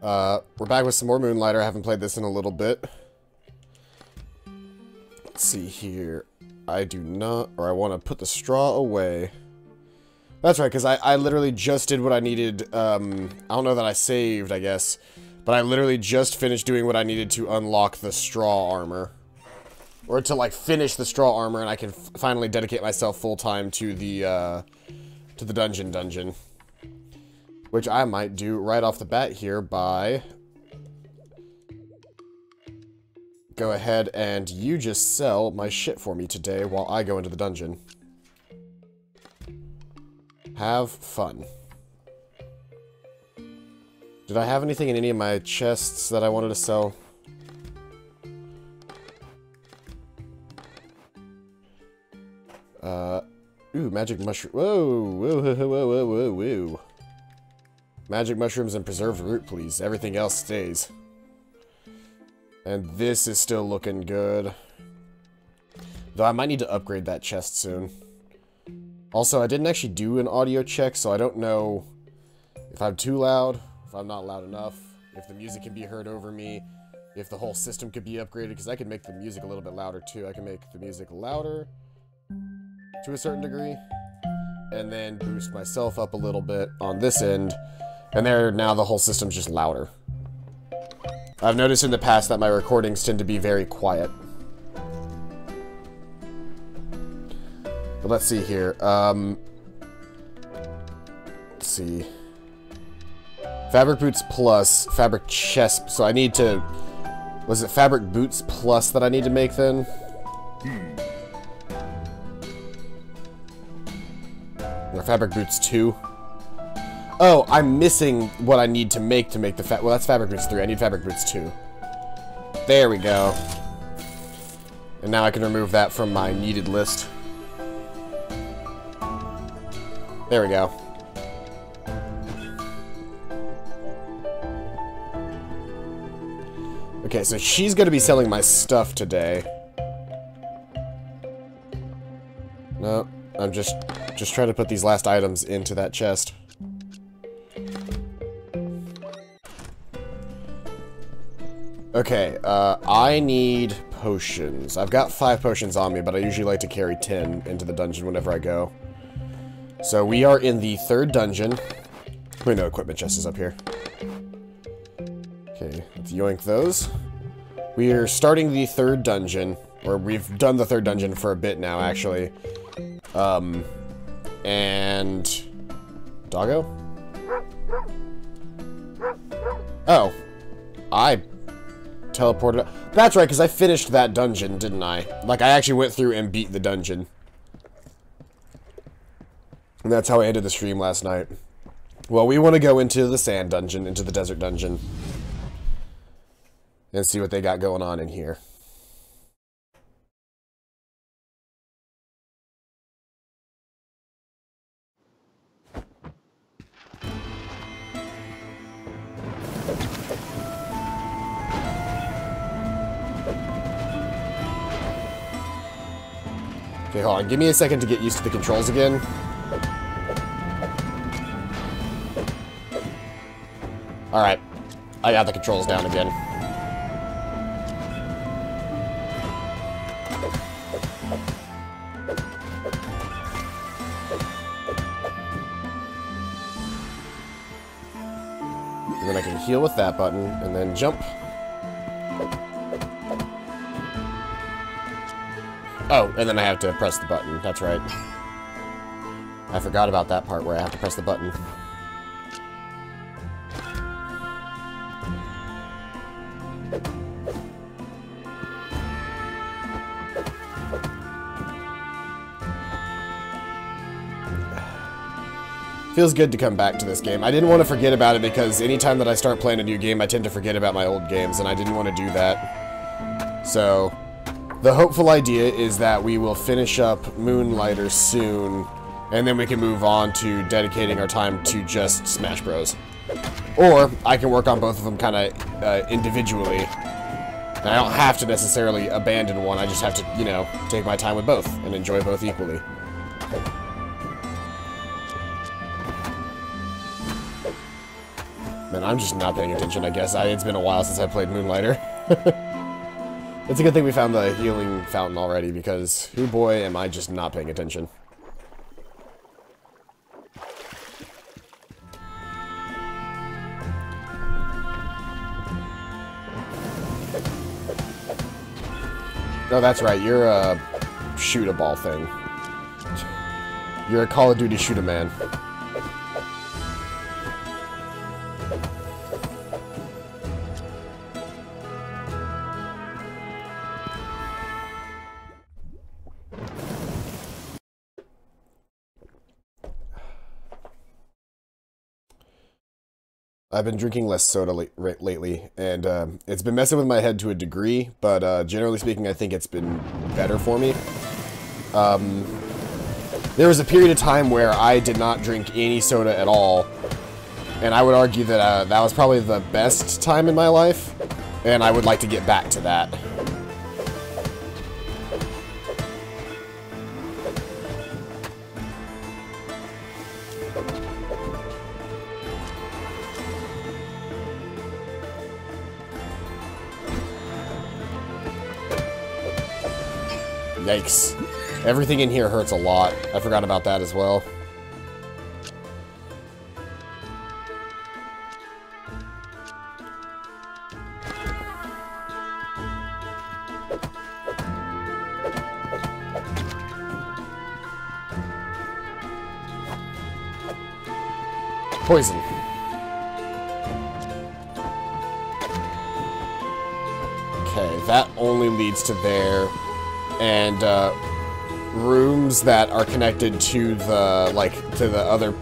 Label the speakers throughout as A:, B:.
A: We're back with some more Moonlighter. I haven't played this in a little bit. Let's see here. I do not, or I want to put the straw away. That's right, because I literally just did what I needed. I don't know that I saved, I guess. But I literally just finished doing what I needed to unlock the straw armor. Or to, like, finish the straw armor, and I can finally dedicate myself full-time to the dungeon. Which I might do right off the bat here by... Go ahead and you just sell my shit for me today while I go into the dungeon. Have fun. Did I have anything in any of my chests that I wanted to sell? Ooh, magic mushroom. Whoa. Magic mushrooms and preserved root, please. Everything else stays. And this is still looking good. Though I might need to upgrade that chest soon. Also, I didn't actually do an audio check, so I don't know if I'm too loud, if I'm not loud enough, if the music can be heard over me, if the whole system could be upgraded, because I can make the music a little bit louder too. I can make the music louder to a certain degree, and then boost myself up a little bit on this end, and there, now the whole system's just louder. I've noticed in the past that my recordings tend to be very quiet. But let's see here. Let's see. Fabric boots plus fabric chest. So I need to... Was it fabric boots plus that I need to make then? Or fabric boots 2? Oh, I'm missing what I need to make the well, that's fabric boots 3. I need fabric boots 2. There we go. And now I can remove that from my needed list. There we go. Okay, so she's going to be selling my stuff today. No, I'm just trying to put these last items into that chest. Okay, I need potions. I've got 5 potions on me, but I usually like to carry 10 into the dungeon whenever I go. So we are in the 3rd dungeon. Wait, no, equipment chest is up here. Okay, let's yoink those. We are starting the 3rd dungeon, or we've done the 3rd dungeon for a bit now, actually. And... Doggo? Oh. I teleported... That's right, because I finished that dungeon, didn't I? Like, I actually went through and beat the dungeon. And that's how I ended the stream last night. Well, we want to go into the sand dungeon, into the desert dungeon. And see what they got going on in here. Okay, hold on. Give me a second to get used to the controls again. Alright. I got the controls down again. And then I can heal with that button, and then jump. Oh, and then I have to press the button. That's right. I forgot about that part where I have to press the button. Feels good to come back to this game. I didn't want to forget about it because anytime that I start playing a new game, I tend to forget about my old games, and I didn't want to do that. So, the hopeful idea is that we will finish up Moonlighter soon, and then we can move on to dedicating our time to just Smash Bros. Or, I can work on both of them kind of individually. And I don't have to necessarily abandon one, I just have to, you know, take my time with both, and enjoy both equally. Man, I'm just not paying attention, I guess. It's been a while since I played Moonlighter. It's a good thing we found the healing fountain already, because, oh boy, am I just not paying attention. No, that's right, you're a shoot-a-ball thing. You're a Call of Duty shoot-a-man. I've been drinking less soda lately, and it's been messing with my head to a degree, but generally speaking, I think it's been better for me. There was a period of time where I did not drink any soda at all, and I would argue that that was probably the best time in my life, and I would like to get back to that. Yikes. Everything in here hurts a lot. I forgot about that as well. Poison. Okay, that only leads to there. And rooms that are connected to the other,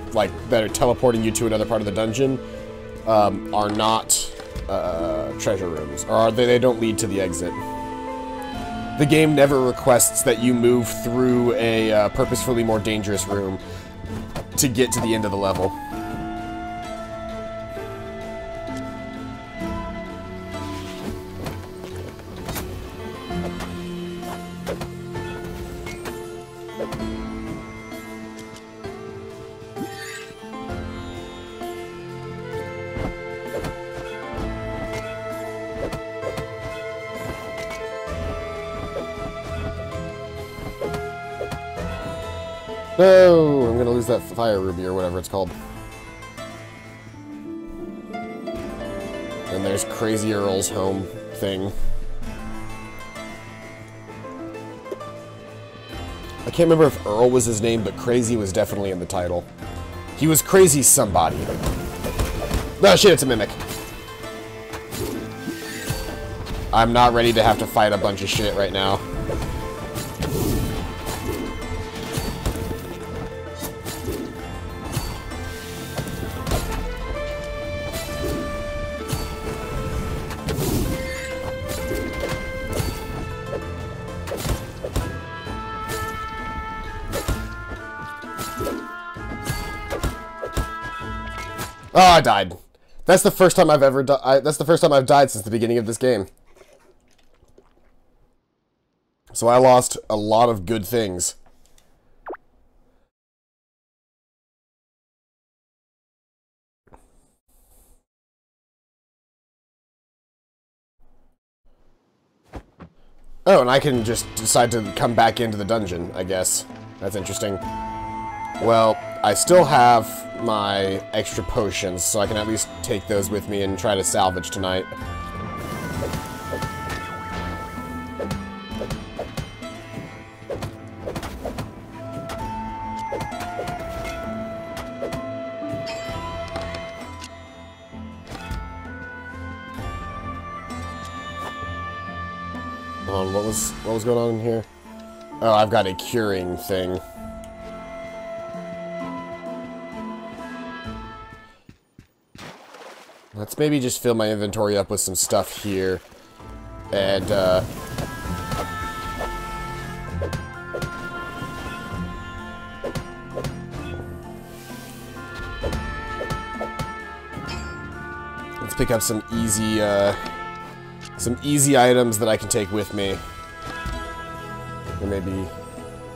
A: that are teleporting you to another part of the dungeon are not treasure rooms, or they don't lead to the exit. The game never requests that you move through a purposefully more dangerous room to get to the end of the level. No! I'm gonna lose that fire ruby or whatever it's called. And there's Crazy Earl's home thing. I can't remember if Earl was his name, but Crazy was definitely in the title. He was Crazy somebody. No, shit, it's a mimic. I'm not ready to have to fight a bunch of shit right now. Oh, I died. That's the first time I've ever died. That's the first time I've died since the beginning of this game. So I lost a lot of good things. Oh, and I can just decide to come back into the dungeon, I guess. That's interesting. Well, I still have my extra potions, so I can at least take those with me and try to salvage tonight. Hold on, what was going on in here? Oh, I've got a curing thing. Let's maybe just fill my inventory up with some stuff here. And, let's pick up some easy items that I can take with me. And maybe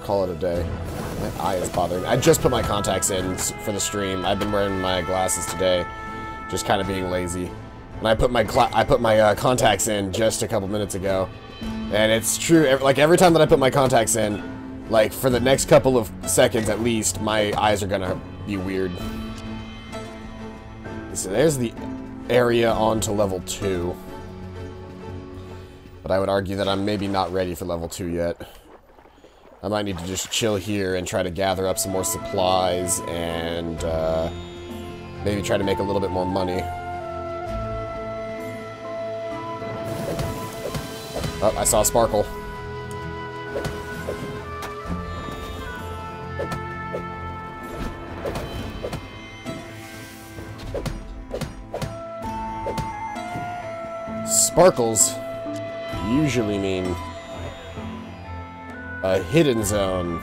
A: call it a day. My eye is bothering me. I just put my contacts in for the stream. I've been wearing my glasses today. Just kind of being lazy. And I put my contacts in just a couple minutes ago. And it's true, like every time that I put my contacts in, like for the next couple of seconds at least, my eyes are gonna be weird. So there's the area onto level 2. But I would argue that I'm maybe not ready for level 2 yet. I might need to just chill here and try to gather up some more supplies and maybe try to make a little bit more money. Oh, I saw a sparkle. Sparkles usually mean a hidden zone.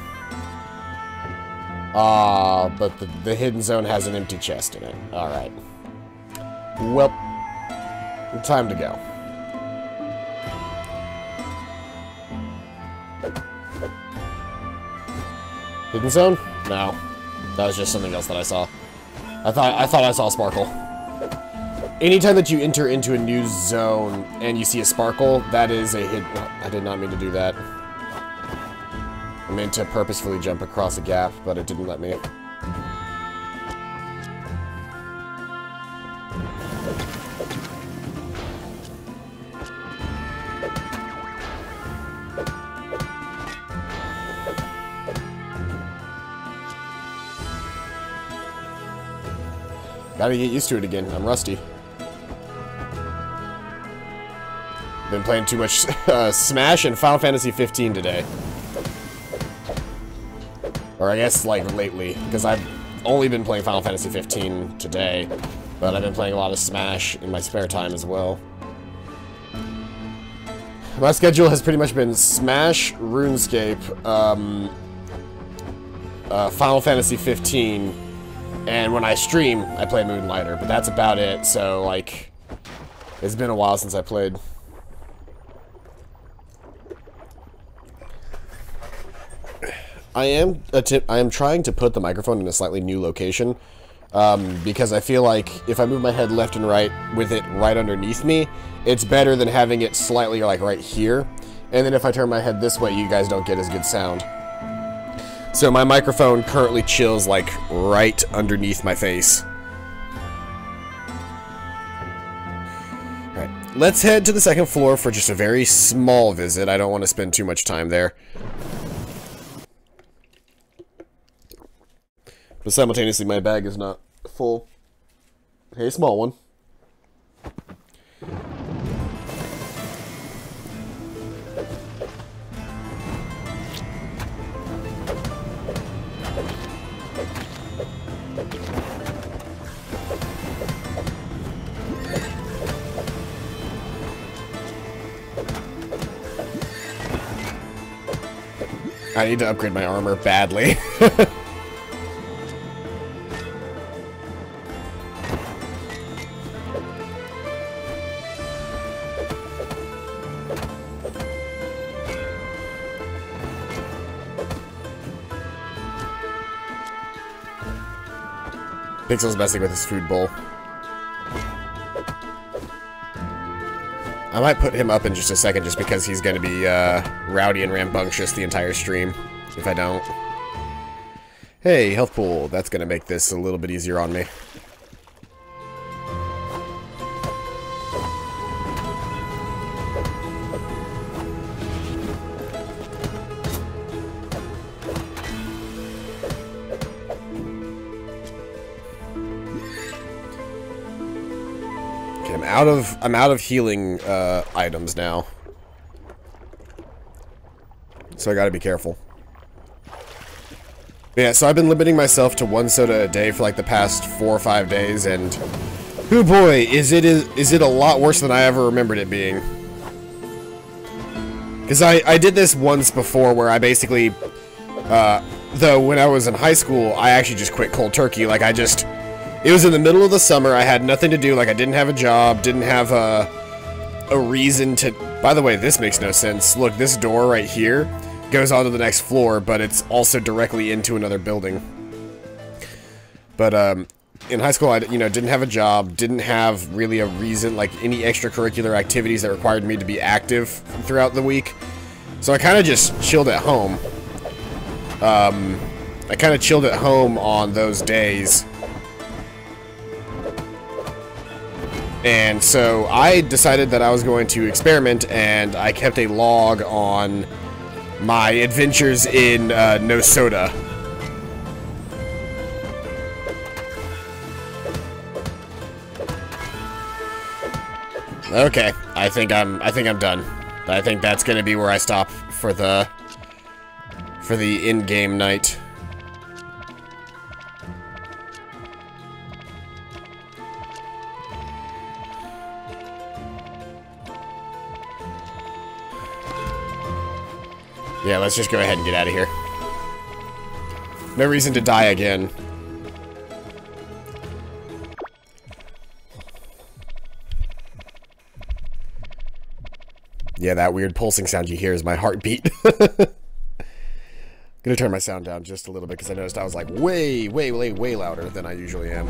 A: But the hidden zone has an empty chest in it. Alright. Well, time to go. Hidden zone? No. That was just something else that I saw. I thought I saw a sparkle. Anytime that you enter into a new zone and you see a sparkle, that is a hidden... I did not mean to do that. I meant to purposefully jump across a gap, but it didn't let me. Gotta get used to it again. I'm rusty. Been playing too much Smash and Final Fantasy 15 today. Or I guess, like, lately. Because I've only been playing Final Fantasy 15 today. But I've been playing a lot of Smash in my spare time as well. My schedule has pretty much been Smash, RuneScape, Final Fantasy 15, and when I stream, I play Moonlighter, but that's about it, so, like, it's been a while since I played. I am trying to put the microphone in a slightly new location, because I feel like if I move my head left and right with it right underneath me, it's better than having it slightly, like, right here, and then if I turn my head this way, you guys don't get as good sound. So my microphone currently chills, like, right underneath my face. Alright, let's head to the second floor for just a very small visit. I don't want to spend too much time there. But simultaneously, my bag is not full. Hey, small one. I need to upgrade my armor badly. Pixel's messing with his food bowl. I might put him up in just a second just because he's going to be rowdy and rambunctious the entire stream, if I don't. Hey, health pool. That's going to make this a little bit easier on me. I'm out of healing items now, so I gotta be careful. Yeah, so I've been limiting myself to 1 soda a day for like the past 4 or 5 days, and oh boy, is it a lot worse than I ever remembered it being. Because I did this once before where I basically, though when I was in high school, I actually just quit cold turkey. Like it was in the middle of the summer, I had nothing to do, like I didn't have a job, didn't have a reason to... By the way, this makes no sense. Look, this door right here goes on to the next floor, but it's also directly into another building. But, in high school, I, you know, didn't have a job, didn't have really a reason, like any extracurricular activities that required me to be active throughout the week. So I kind of just chilled at home. I kind of chilled at home on those days. And so I decided that I was going to experiment, and I kept a log on my adventures in No Soda. Okay, I think I'm done. I think that's gonna be where I stop for the in-game night. Yeah, let's just go ahead and get out of here. No reason to die again. Yeah, that weird pulsing sound you hear is my heartbeat. Gonna turn my sound down just a little bit because I noticed I was like way louder than I usually am.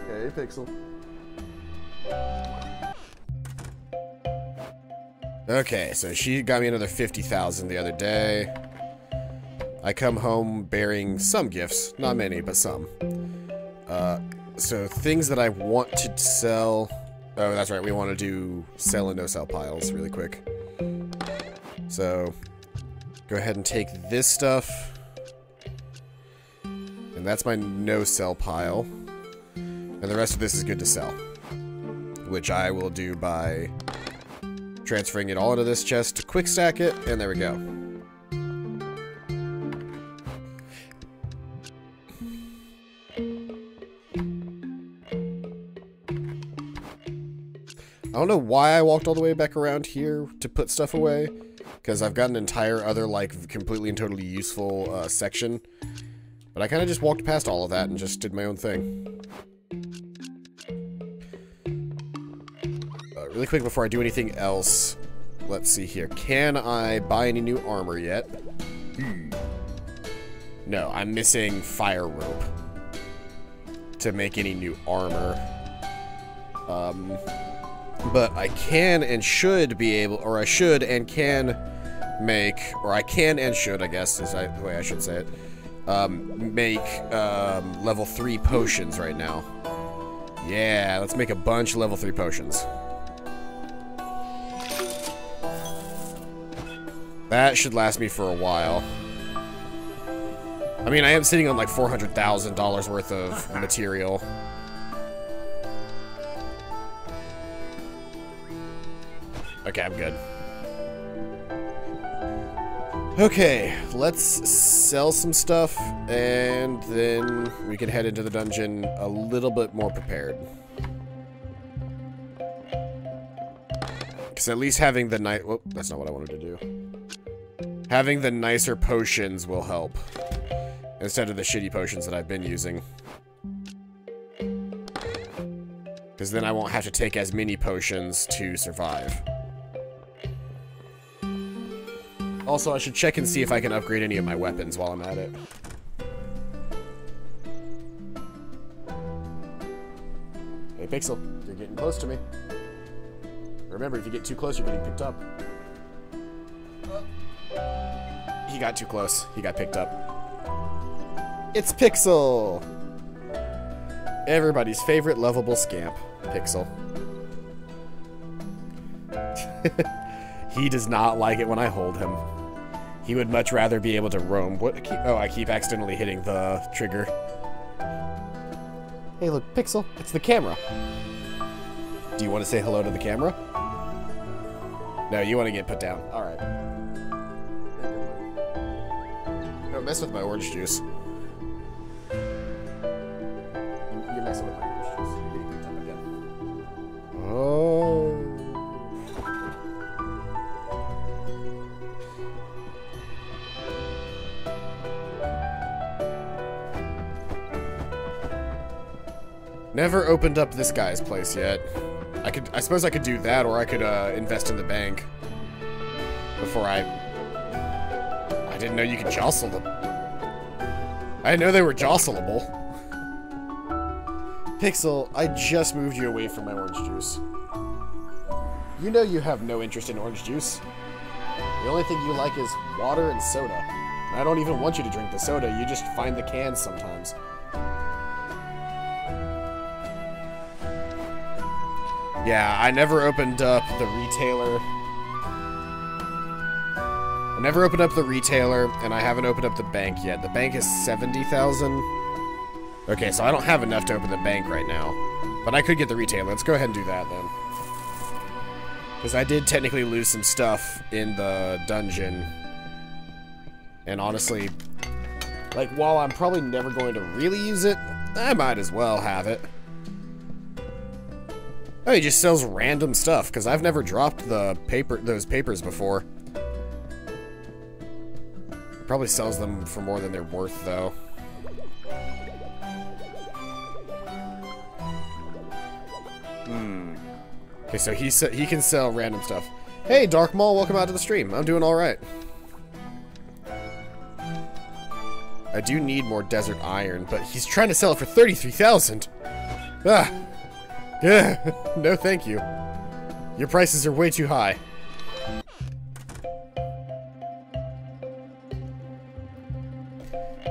A: Hey, Pixel. Okay, so she got me another 50,000 the other day. I come home bearing some gifts. Not many, but some. So things that I want to sell... Oh, that's right, we want to do sell and no-sell piles really quick. So, go ahead and take this stuff. And that's my no-sell pile. And the rest of this is good to sell. Which I will do by transferring it all into this chest to quick stack it, and there we go. I don't know why I walked all the way back around here to put stuff away, because I've got an entire other, like, completely and totally useful section. But I kind of just walked past all of that and just did my own thing. Really quick before I do anything else, let's see here. Can I buy any new armor yet? No, I'm missing fire rope to make any new armor. But I can and should be able, or I should and can make, or I can and should, I guess is the way I should say it, make level 3 potions right now. Yeah, let's make a bunch of level 3 potions. That should last me for a while. I mean, I am sitting on like $400,000 worth of material. Okay, I'm good. Okay, let's sell some stuff, and then we can head into the dungeon a little bit more prepared. Because at least having the night... Whoop, that's not what I wanted to do. Having the nicer potions will help. Instead of the shitty potions that I've been using. Because then I won't have to take as many potions to survive. Also, I should check and see if I can upgrade any of my weapons while I'm at it. Hey, Pixel, you're getting close to me. Remember, if you get too close, you're getting picked up. He got too close. He got picked up. It's Pixel! Everybody's favorite lovable scamp, Pixel. He does not like it when I hold him. He would much rather be able to roam. What? Oh, I keep accidentally hitting the trigger. Hey, look, Pixel, it's the camera. Do you want to say hello to the camera? No, you want to get put down. Alright. Don't mess with my orange juice. You're messing with my orange juice. You're getting picked up again. Oh. Never opened up this guy's place yet. I suppose I could do that, or I could invest in the bank before I didn't know you could jostle them. I didn't know they were jostleable. Pixel, I just moved you away from my orange juice. You know you have no interest in orange juice. The only thing you like is water and soda. And I don't even want you to drink the soda, you just find the cans sometimes. Yeah, I never opened up the retailer. I never opened up the retailer, and I haven't opened up the bank yet. The bank is 70,000. Okay, so I don't have enough to open the bank right now. But I could get the retailer. Let's go ahead and do that, then. Because I did technically lose some stuff in the dungeon. And honestly, like, while I'm probably never going to really use it, I might as well have it. Oh, he just sells random stuff, because I've never dropped those papers before. He probably sells them for more than they're worth, though. Okay, so he can sell random stuff. Hey, Dark Maul, welcome out to the stream. I'm doing alright. I do need more desert iron, but he's trying to sell it for 33,000. Ah. Yeah. No, thank you. Your prices are way too high.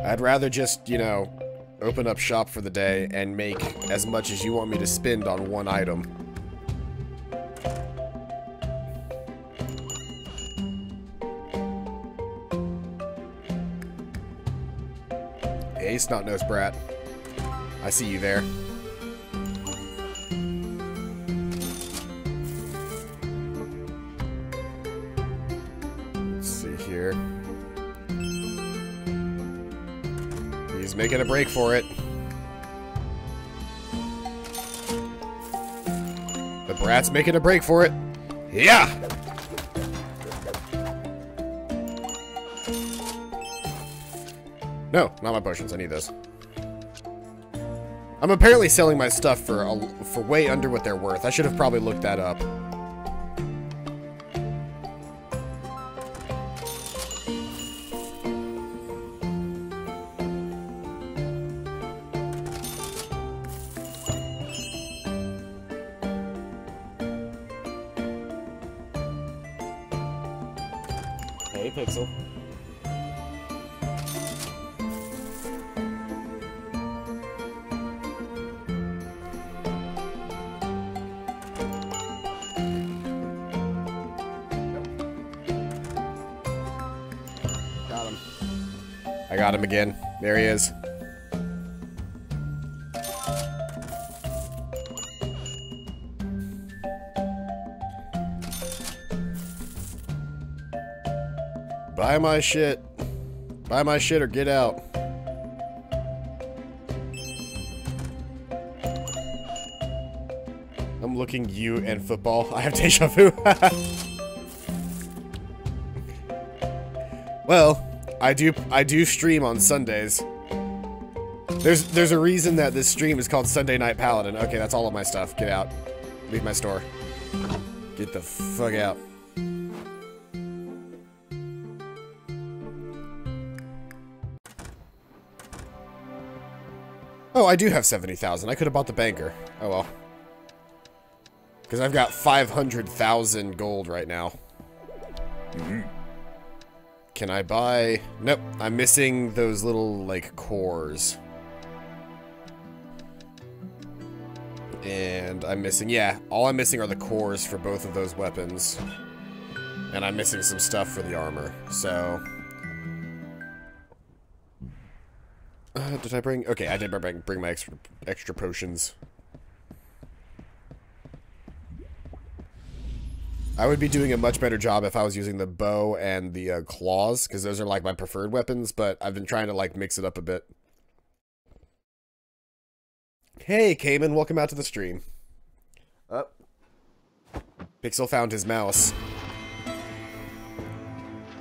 A: I'd rather just, you know, open up shop for the day and make as much as you want me to spend on one item. Hey, snot-nosed brat. I see you there. Let's see here. He's making a break for it. The brat's making a break for it. Yeah! No, not my potions. I need those. I'm apparently selling my stuff for way under what they're worth. I should have probably looked that up. Hey, Pixel. I got him again. There he is. Buy my shit. Buy my shit or get out. I'm looking you and football. I have deja vu. Well, I do stream on Sundays. There's a reason that this stream is called Sunday Night Paladin. Okay, that's all of my stuff. Get out. Leave my store. Get the fuck out. Oh, I do have 70,000. I could have bought the banker. Oh well. Because I've got 500,000 gold right now. Can I buy... Nope, I'm missing those little, like, cores. And I'm missing... Yeah, all I'm missing are the cores for both of those weapons. And I'm missing some stuff for the armor, so... did I bring... Okay, I did bring my extra potions. I would be doing a much better job if I was using the bow and the claws, because those are like my preferred weapons, but I've been trying to like mix it up a bit. Hey, Cayman, welcome out to the stream. Pixel found his mouse.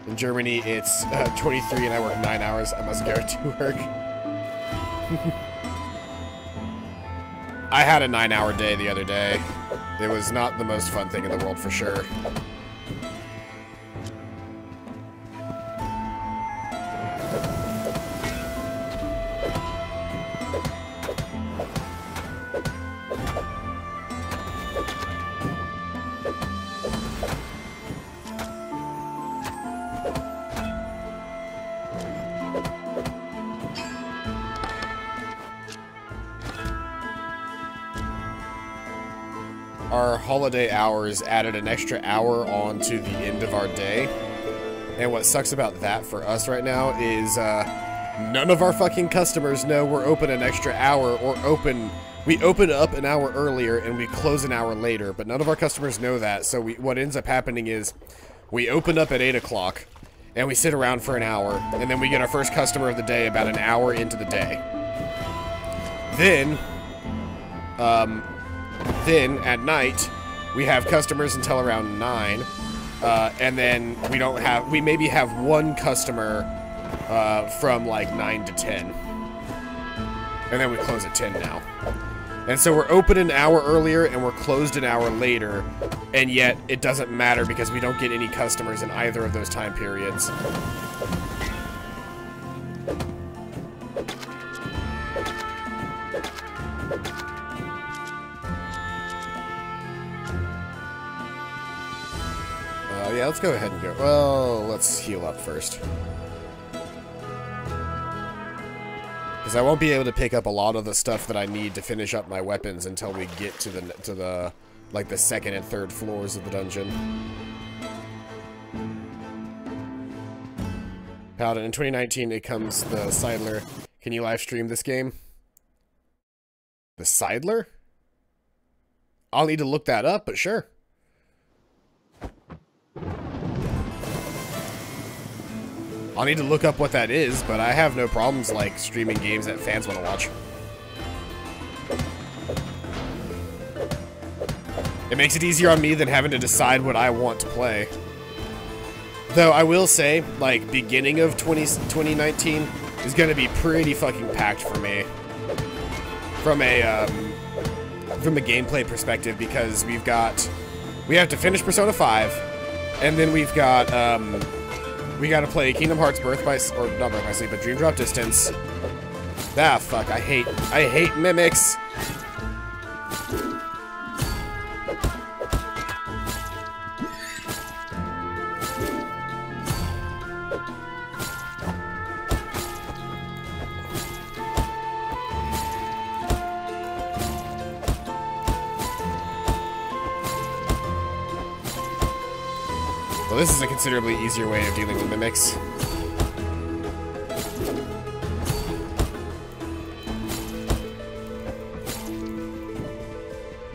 A: In Germany, it's 23 and I work 9 hours. I must go to work. I had a 9-hour day the other day. It was not the most fun thing in the world, for sure. our holiday hours added an extra hour onto the end of our day. And what sucks about that for us right now is none of our fucking customers know we're open an extra hour, or we open up an hour earlier and we close an hour later, but none of our customers know that. So what ends up happening is we open up at 8 o'clock and we sit around for an hour, and then we get our first customer of the day about an hour into the day. Then at night, we have customers until around 9, and then we maybe have one customer from like 9 to 10. And then we close at 10 now. And so we're open an hour earlier and we're closed an hour later, and yet it doesn't matter because we don't get any customers in either of those time periods. Yeah, let's go ahead and go. Well, let's heal up first. Because I won't be able to pick up a lot of the stuff that I need to finish up my weapons until we get to the like the second and third floors of the dungeon. Paladin, in 2019 it comes the Sidler. Can you live stream this game? The Sidler? I'll need to look that up, but sure. I'll need to look up what that is, but I have no problems, like, streaming games that fans want to watch. It makes it easier on me than having to decide what I want to play. Though, I will say, like, beginning of 2019 is going to be pretty fucking packed for me. From a gameplay perspective, because we have to finish Persona 5, and then we've got, we gotta play Kingdom Hearts not Birth by Sleep, but Dream Drop Distance. Ah, fuck, I hate mimics. Well, this is a considerably easier way of dealing with mimics.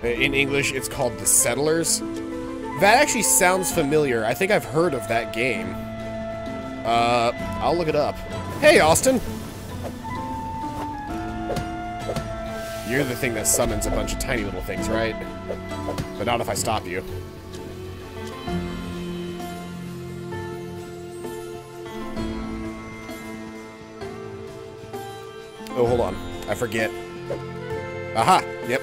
A: In English, it's called The Settlers. That actually sounds familiar. I think I've heard of that game. I'll look it up. Hey, Austin! You're the thing that summons a bunch of tiny little things, right? But not if I stop you. Oh, hold on. I forget. Aha! Yep.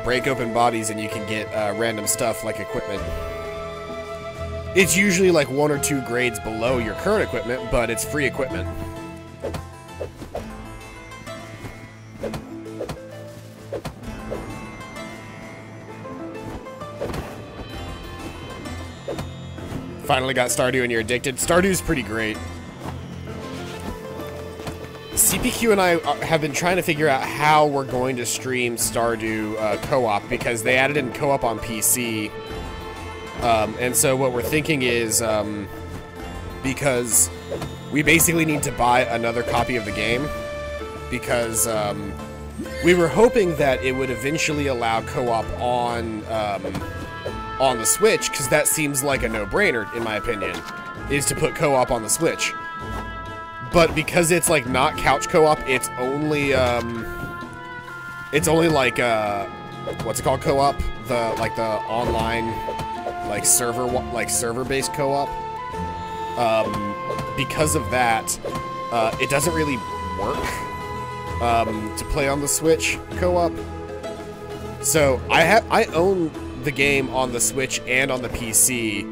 A: Break open bodies and you can get random stuff like equipment. It's usually like 1 or 2 grades below your current equipment, but it's free equipment. Finally got Stardew and you're addicted. Stardew's pretty great. CPQ and I have been trying to figure out how we're going to stream Stardew co-op, because they added in co-op on PC. And so what we're thinking is, because we basically need to buy another copy of the game, because we were hoping that it would eventually allow co-op on the Switch, because that seems like a no-brainer, in my opinion, is to put co-op on the Switch. But because it's like not couch co-op, it's only like what's it called, co-op? The online like server-based co-op. Because of that, it doesn't really work to play on the Switch co-op. So I own the game on the Switch and on the PC,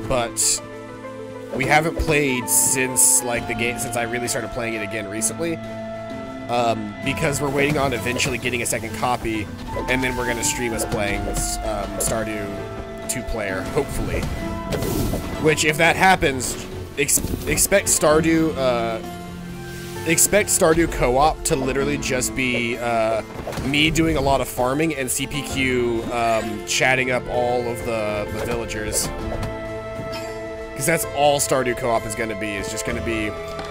A: but we haven't played since I really started playing it again recently, because we're waiting on eventually getting a second copy, and then we're gonna stream us playing Stardew 2-player, hopefully. Which, if that happens, expect Stardew expect Stardew Co-op to literally just be me doing a lot of farming and CPQ chatting up all of the villagers. Because that's all Stardew Co-op is going to be. It's just going to be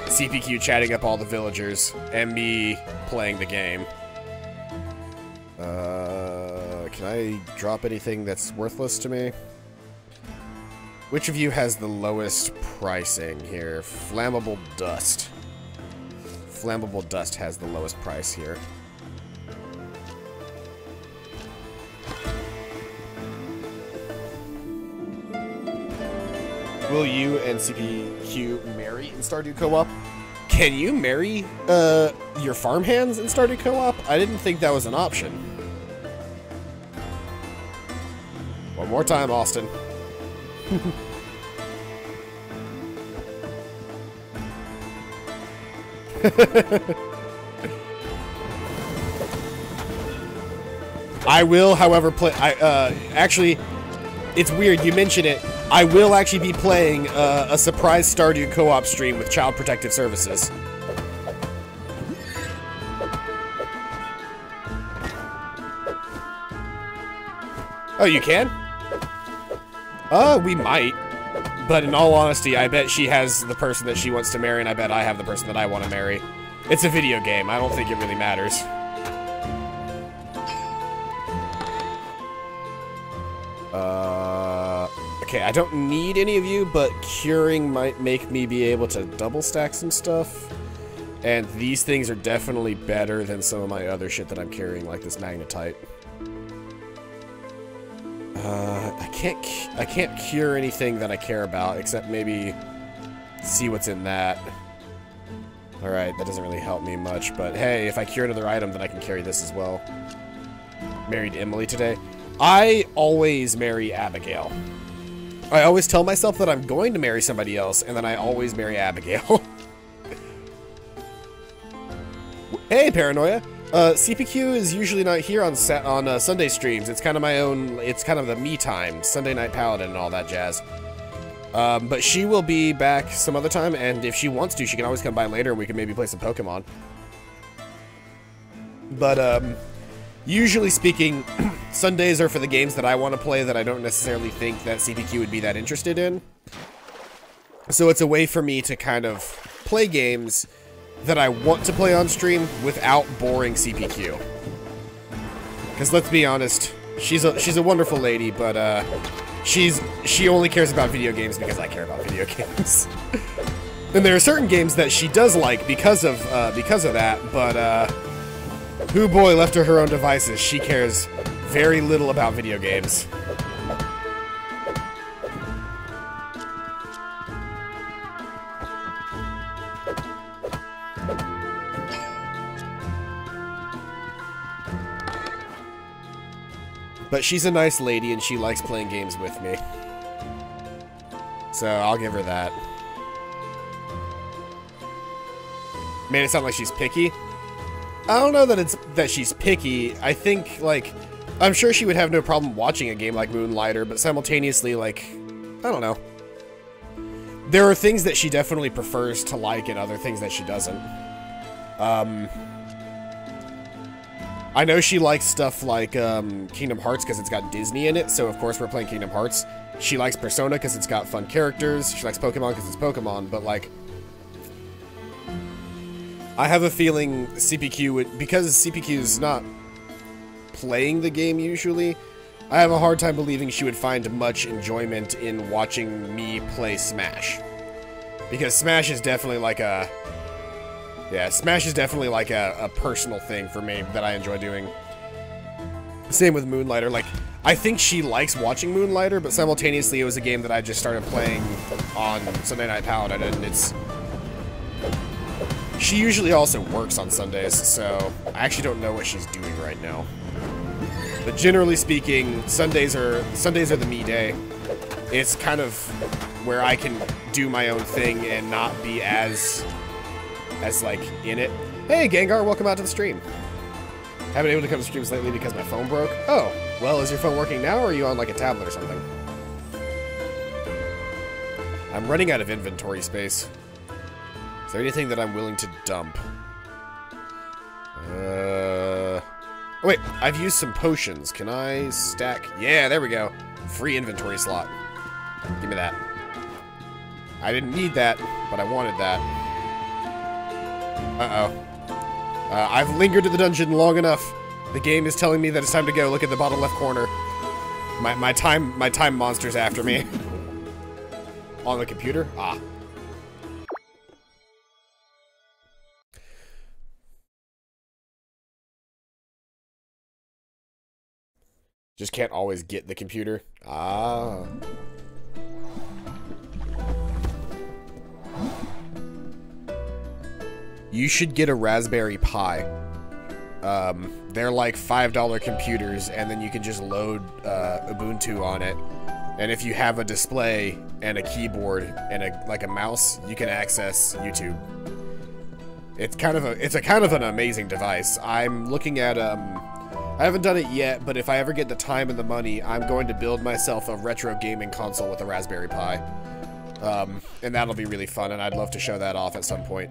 A: CPQ chatting up all the villagers and me playing the game. Can I drop anything that's worthless to me? Which of you has the lowest pricing here? Flammable dust. Flammable dust has the lowest price here. Will you and CPQ marry in Stardew Co-op? Can you marry your farmhands in Stardew Co-op? I didn't think that was an option. One more time, Austin. I will, however, play. Actually, it's weird you mention it. I will actually be playing a surprise Stardew Co-op stream with Child Protective Services. Oh, you can? We might. But in all honesty, I bet she has the person that she wants to marry, and I bet I have the person that I want to marry. It's a video game. I don't think it really matters. Okay, I don't need any of you, but curing might make me be able to double stack some stuff. And these things are definitely better than some of my other shit that I'm carrying, like this magnetite. I can't cure anything that I care about, except maybe see what's in that. Alright, that doesn't really help me much, but hey, if I cure another item, then I can carry this as well. Married Emily today. I always marry Abigail. I always tell myself that I'm going to marry somebody else, and then I always marry Abigail. Hey, Paranoia! CPQ is usually not here on Sunday streams. It's kind of my own, it's kind of the me time, Sunday Night Paladin and all that jazz. But she will be back some other time, and if she wants to, she can always come by later and we can maybe play some Pokemon. But, usually speaking, Sundays are for the games that I want to play that I don't necessarily think that CPQ would be that interested in. So it's a way for me to kind of play games that I want to play on stream without boring CPQ. Because let's be honest, she's a wonderful lady, but she only cares about video games because I care about video games. And there are certain games that she does like because of that, but hoo boy, left to her own devices, she cares very little about video games. But she's a nice lady and she likes playing games with me. So I'll give her that. Made it sound like she's picky. I don't know that she's picky. I think, like, I'm sure she would have no problem watching a game like Moonlighter, but simultaneously, like, I don't know. There are things that she definitely prefers to like and other things that she doesn't. I know she likes stuff like Kingdom Hearts because it's got Disney in it, so of course we're playing Kingdom Hearts. She likes Persona because it's got fun characters. She likes Pokemon because it's Pokemon, but like, I have a feeling CPQ would, because CPQ's not playing the game usually, I have a hard time believing she would find much enjoyment in watching me play Smash. Because Smash is definitely like a... Yeah, Smash is definitely like a personal thing for me that I enjoy doing. Same with Moonlighter. Like, I think she likes watching Moonlighter, but simultaneously it was a game that I just started playing on Sunday Night Paladin, and it's... She usually also works on Sundays, so I actually don't know what she's doing right now. But generally speaking, Sundays are the me day. It's kind of where I can do my own thing and not be as like in it. Hey Gengar, welcome out to the stream. Haven't been able to come to streams lately because my phone broke. Oh, well, is your phone working now, or are you on like a tablet or something? I'm running out of inventory space. Is there anything that I'm willing to dump? Oh, wait, I've used some potions. Can I stack? Yeah, there we go. Free inventory slot. Give me that. I didn't need that, but I wanted that. Uh-oh. I've lingered in the dungeon long enough. The game is telling me that it's time to go. Look at the bottom left corner. My time monster's after me. On the computer? Ah. Just can't always get the computer. Ah. You should get a Raspberry Pi. They're like $5 computers, and then you can just load Ubuntu on it. And if you have a display and a keyboard and like a mouse, you can access YouTube. It's kind of an amazing device. I'm looking at I haven't done it yet, but if I ever get the time and the money, I'm going to build myself a retro gaming console with a Raspberry Pi. And that'll be really fun, and I'd love to show that off at some point.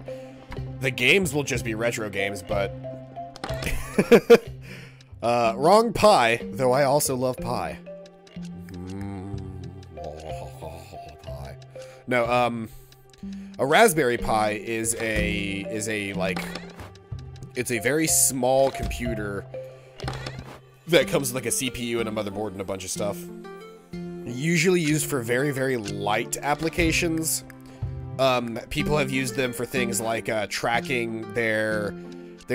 A: The games will just be retro games, but... wrong pie, though I also love pie. Pie. No, a Raspberry Pi is a like... It's a very small computer that comes with like a CPU and a motherboard and a bunch of stuff. Usually used for very, very light applications. People have used them for things like tracking their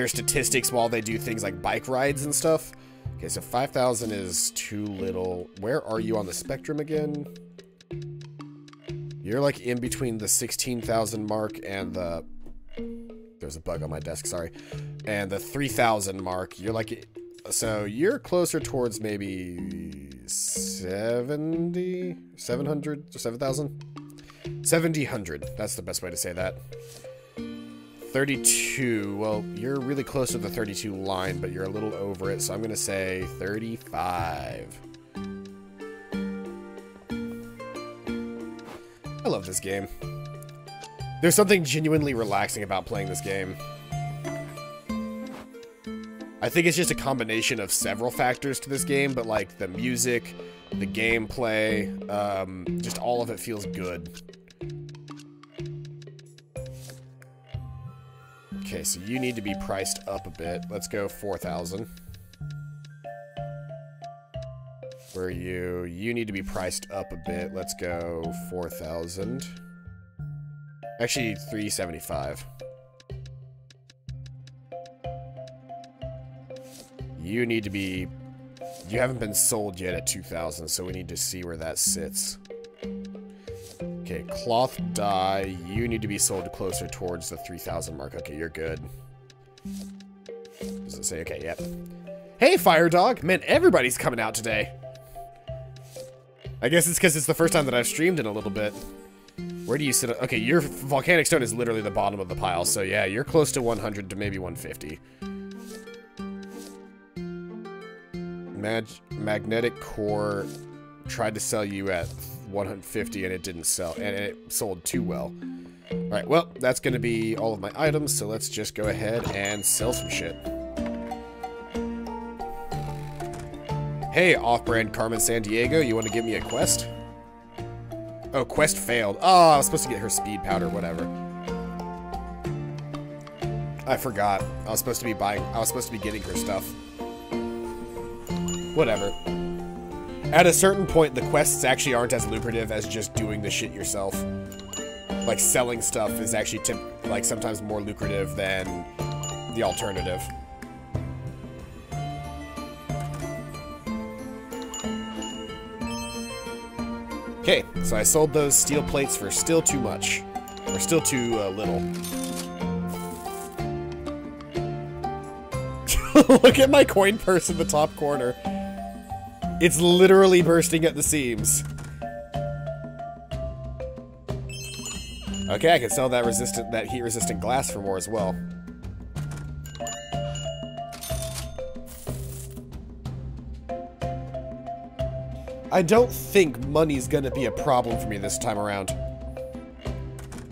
A: statistics while they do things like bike rides and stuff. Okay, so 5,000 is too little. Where are you on the spectrum again? You're like in between the 16,000 mark and the... There's a bug on my desk, sorry. And the 3,000 mark. You're like... So you're closer towards maybe 700 or 7,000? 7,000. That's the best way to say that. 32. Well, you're really close to the 32 line, but you're a little over it, so I'm going to say 35. I love this game. There's something genuinely relaxing about playing this game. I think it's just a combination of several factors to this game, but like the music, the gameplay, just all of it feels good. Okay, so you need to be priced up a bit. Let's go 4,000. Where are you? You need to be priced up a bit. Let's go 4,000. Actually, 375. You need to be... You haven't been sold yet at 2,000, so we need to see where that sits. Okay, cloth dye. You need to be sold closer towards the 3,000 mark. Okay, you're good. Does it say? Okay, yep. Hey, Fire Dog! Man, everybody's coming out today. I guess it's because it's the first time that I've streamed in a little bit. Where do you sit? Okay, your volcanic stone is literally the bottom of the pile, so yeah, you're close to 100 to maybe 150. Magnetic core tried to sell you at 150 and it didn't sell, and it sold too well. Alright, well, that's gonna be all of my items, so let's just go ahead and sell some shit. Hey, off-brand Carmen Sandiego, you want to give me a quest? Oh, quest failed. Oh, I was supposed to get her speed powder, whatever. I forgot. I was supposed to be getting her stuff. Whatever. At a certain point, the quests actually aren't as lucrative as just doing the shit yourself. Like, selling stuff is actually, like, sometimes more lucrative than the alternative. Okay, so I sold those steel plates for still too much. Or still too little. Look at my coin purse in the top corner. It's literally bursting at the seams. Okay, I can sell that heat-resistant glass for more as well. I don't think money's gonna be a problem for me this time around.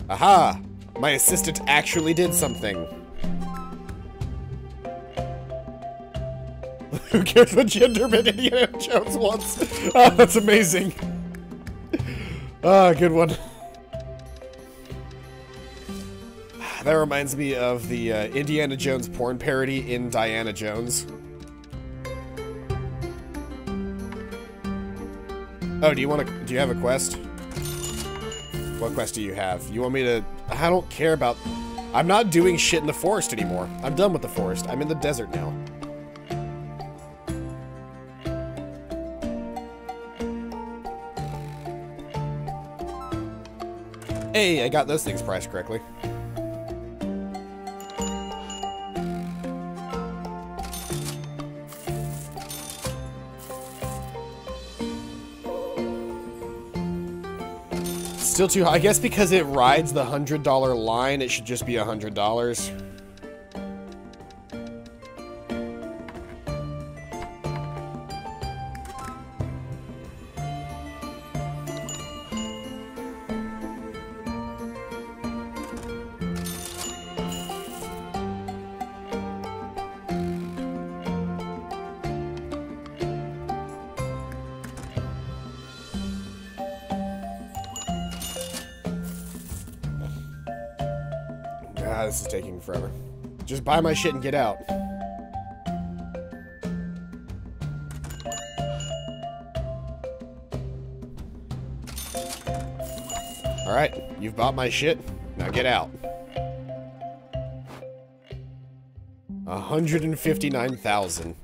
A: Aha! My assistant actually did something. Who cares what genderman Indiana Jones wants? Oh, that's amazing. Ah, good one. That reminds me of the Indiana Jones porn parody in Diana Jones. Oh, do you have a quest? What quest do you have? You want me to... I don't care about... I'm not doing shit in the forest anymore. I'm done with the forest. I'm in the desert now. Hey, I got those things priced correctly. Still too high. I guess because it rides the $100 line, it should just be $100. This is taking forever. Just buy my shit and get out. Alright, you've bought my shit. Now get out. 159,000.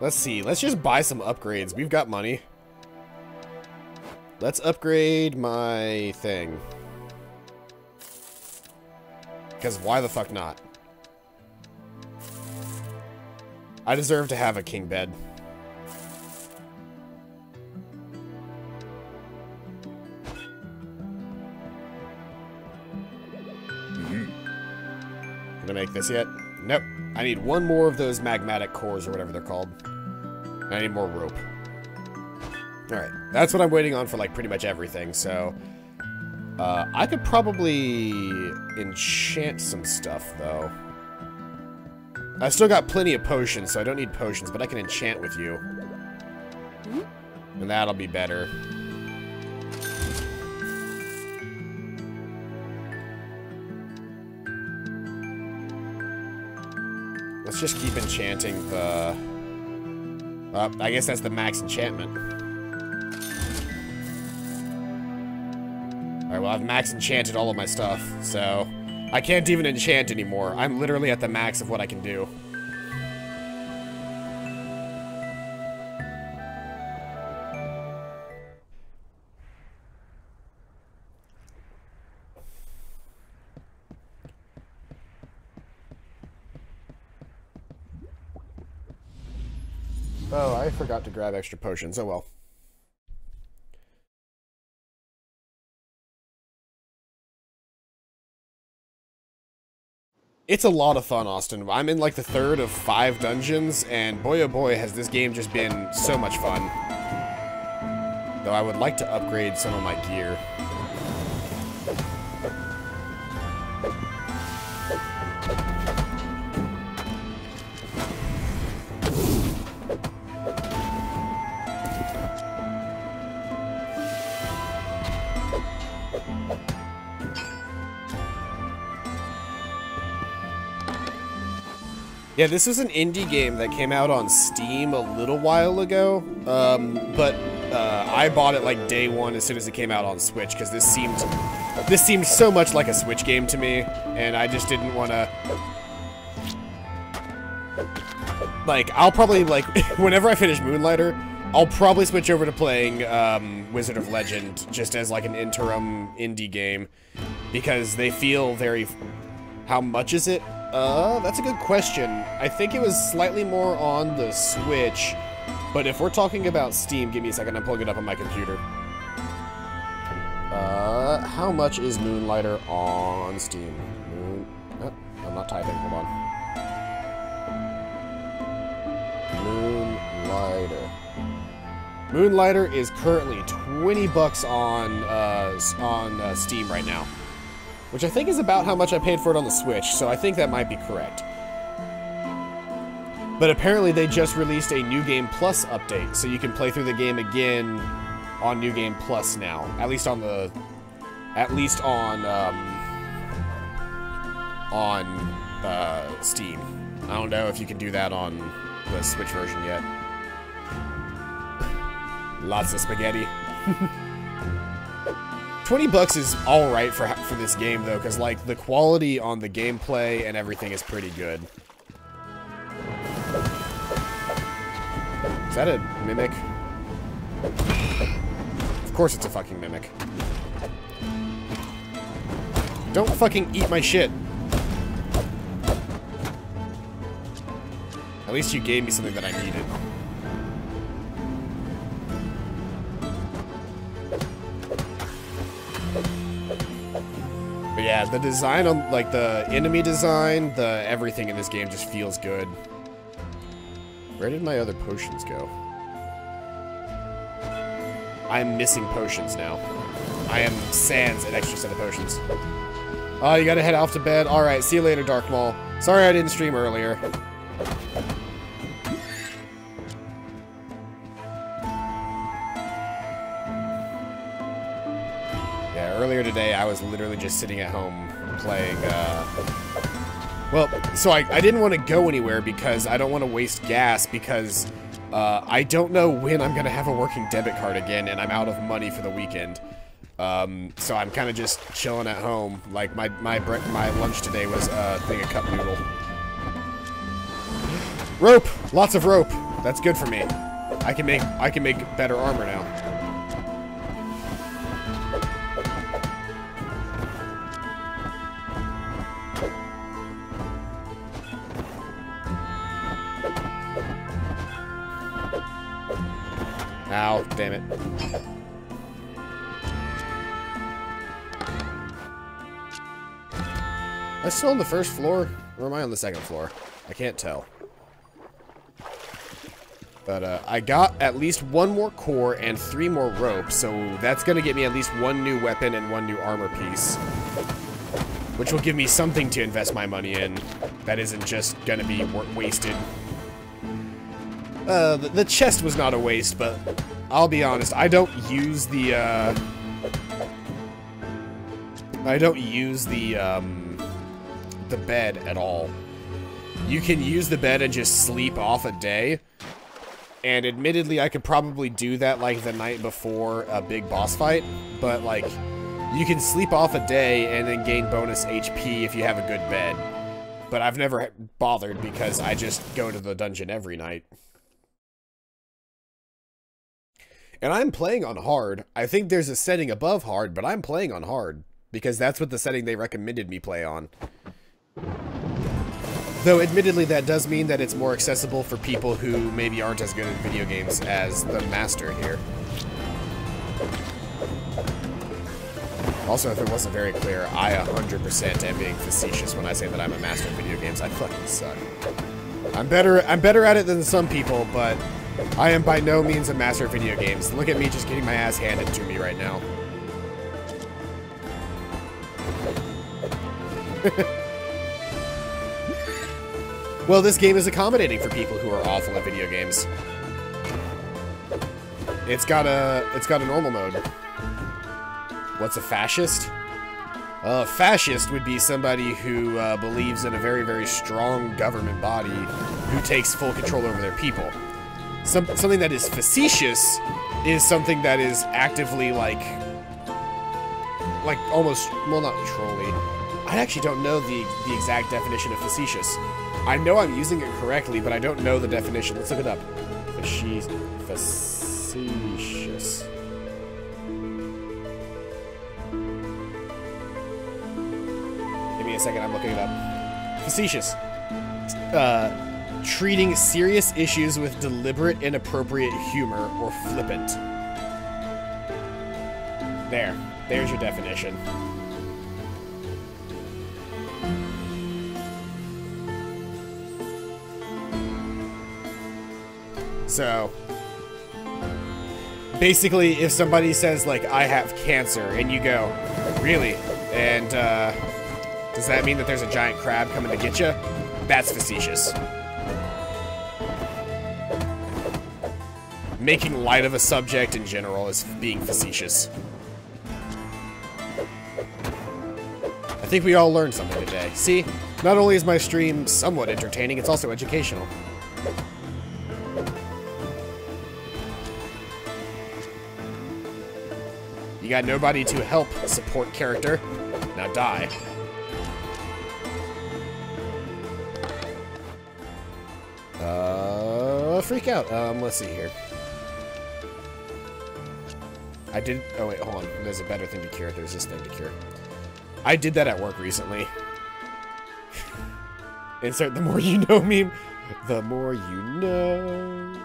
A: Let's see. Let's just buy some upgrades. We've got money. Let's upgrade my thing. Because why the fuck not? I deserve to have a king bed. Gonna make this yet? Nope. I need one more of those magmatic cores or whatever they're called. I need more rope. Alright. That's what I'm waiting on for like pretty much everything, so... I could probably enchant some stuff, though. I still got plenty of potions, so I don't need potions, but I can enchant with you. And that'll be better. Let's just keep enchanting the... I guess that's the max enchantment. Alright, well, I've max enchanted all of my stuff, so... I can't even enchant anymore. I'm literally at the max of what I can do. Oh, I forgot to grab extra potions. Oh well. It's a lot of fun, Austin. I'm in like the 3rd of 5 dungeons, and boy oh boy has this game just been so much fun. Though I would like to upgrade some of my gear. Yeah, this was an indie game that came out on Steam a little while ago, but I bought it like day one as soon as it came out on Switch, because this seemed so much like a Switch game to me, and I just didn't want to... Like, I'll probably, like, whenever I finish Moonlighter, I'll probably switch over to playing Wizard of Legend, just as like an interim indie game, because they feel very... How much is it? That's a good question. I think it was slightly more on the Switch, but if we're talking about Steam, give me a second, I'm pulling it up on my computer. How much is Moonlighter on Steam? Oh, I'm not typing, hold on. Moonlighter. Moonlighter is currently $20 on Steam right now. which I think is about how much I paid for it on the Switch, so I think that might be correct. But apparently they just released a New Game Plus update, so you can play through the game again on New Game Plus now. At least on Steam. I don't know if you can do that on the Switch version yet. Lots of spaghetti. $20 is alright for this game, though, because, like, the quality on the gameplay and everything is pretty good. Is that a mimic? Of course it's a fucking mimic. Don't fucking eat my shit. At least you gave me something that I needed. But yeah, the design on, like, the enemy design, the everything in this game just feels good. Where did my other potions go? I'm missing potions now. I am sans an extra set of potions. Oh, you gotta head off to bed? Alright, see you later, Dark Maul. Sorry I didn't stream earlier. Yeah, earlier today I was literally just sitting at home playing, well, so I didn't want to go anywhere because I don't want to waste gas because I don't know when I'm going to have a working debit card again and I'm out of money for the weekend. So I'm kind of just chilling at home. Like, my lunch today was a thing of cup noodle. Rope! Lots of rope! That's good for me. I can make better armor now. Ow, damn it. Am I still on the first floor? Or am I on the second floor? I can't tell. But, I got at least one more core and 3 more rope, so that's gonna get me at least 1 new weapon and 1 new armor piece. Which will give me something to invest my money in that isn't just gonna be wasted. The chest was not a waste, but I'll be honest, I don't use the bed at all. You can use the bed and just sleep off a day, and admittedly, I could probably do that, like, the night before a big boss fight, but, like, you can sleep off a day and then gain bonus HP if you have a good bed. But I've never bothered because I just go to the dungeon every night. And I'm playing on hard. I think there's a setting above hard, but I'm playing on hard. Because that's what the setting they recommended me play on. Though, admittedly, that does mean that it's more accessible for people who maybe aren't as good at video games as the master here. Also, if it wasn't very clear, I 100% am being facetious when I say that I'm a master at video games. I fucking suck. I'm better at it than some people, but I am by no means a master at video games. Look at me just getting my ass handed to me right now. Well, this game is accommodating for people who are awful at video games. It's got a normal mode. What's a fascist? A fascist would be somebody who believes in a very, very strong government body who takes full control over their people. Something that is facetious is something that is actively, like almost, well, not trolly. I actually don't know the exact definition of facetious. I know I'm using it correctly, but I don't know the definition. Let's look it up. Facetious. Give me a second, I'm looking it up. Facetious. Treating serious issues with deliberate, inappropriate humor or flippant. There's your definition. So, basically, if somebody says, like, I have cancer, and you go, really? And, does that mean that there's a giant crab coming to get you? That's facetious. Making light of a subject in general is being facetious. I think we all learned something today. See, not only is my stream somewhat entertaining, it's also educational. You got nobody to help support character. Now die. Freak out. Let's see here. I did... Oh, wait, hold on. There's a better thing to cure. There's this thing to cure. I did that at work recently. Insert the more you know meme. The more you know.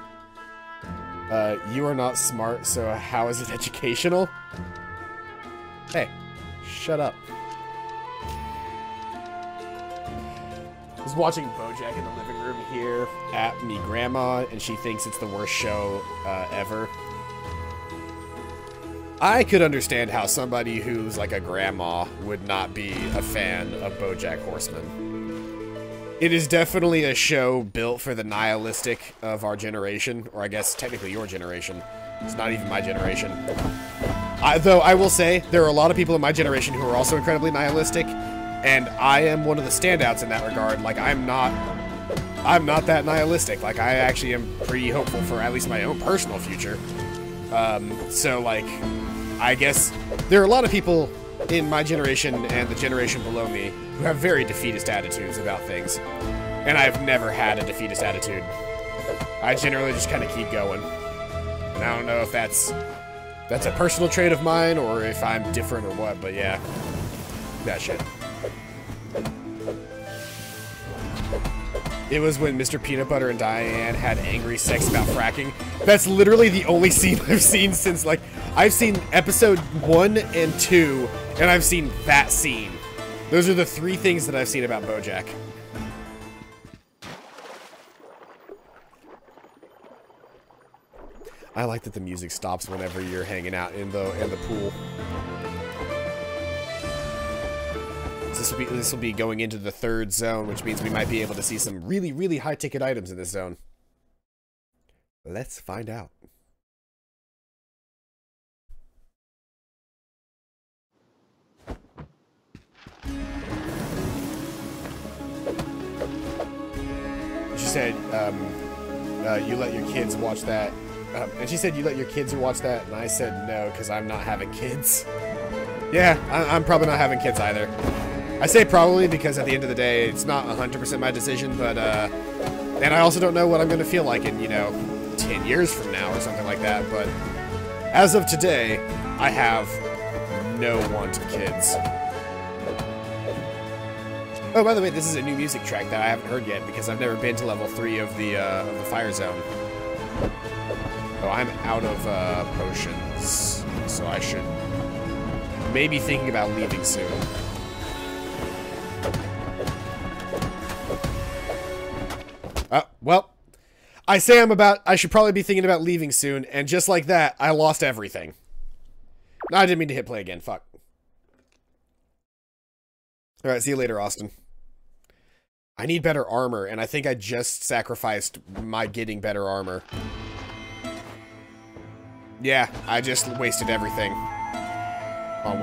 A: You are not smart, so how is it educational? Hey, shut up. I was watching BoJack in the living room here at me grandma, and she thinks it's the worst show ever. I could understand how somebody who's like a grandma would not be a fan of BoJack Horseman. It is definitely a show built for the nihilistic of our generation, or I guess technically your generation. It's not even my generation. Though I will say, there are a lot of people in my generation who are also incredibly nihilistic, and I am one of the standouts in that regard. Like, I'm not that nihilistic. Like, I actually am pretty hopeful for at least my own personal future. So, like, I guess there are a lot of people in my generation and the generation below me who have very defeatist attitudes about things. And I've never had a defeatist attitude. I generally just kind of keep going. And I don't know if that's a personal trait of mine or if I'm different or what, but yeah. That shit. It was when Mr. Peanut Butter and Diane had angry sex about fracking. That's literally the only scene I've seen since, like, I've seen episode 1 and 2, and I've seen that scene. Those are the 3 things that I've seen about BoJack. I like that the music stops whenever you're hanging out in the pool. This will be going into the 3rd zone, which means we might be able to see some really, really high-ticket items in this zone. Let's find out. She said, you let your kids watch that. And she said, you let your kids watch that, and I said no, because I'm not having kids. Yeah, I'm probably not having kids either. I say probably because at the end of the day, it's not 100% my decision, but, and I also don't know what I'm going to feel like in, you know, 10 years from now or something like that, but as of today, I have no want of kids. Oh, by the way, this is a new music track that I haven't heard yet because I've never been to level 3 of the fire zone. Oh, I'm out of potions, so I should maybe thinking about leaving soon. Well, I say I should probably be thinking about leaving soon, and just like that, I lost everything. No, I didn't mean to hit play again, fuck. Alright, see you later, Austin. I need better armor, and I think I just sacrificed my getting better armor. Yeah, I just wasted everything. Oh,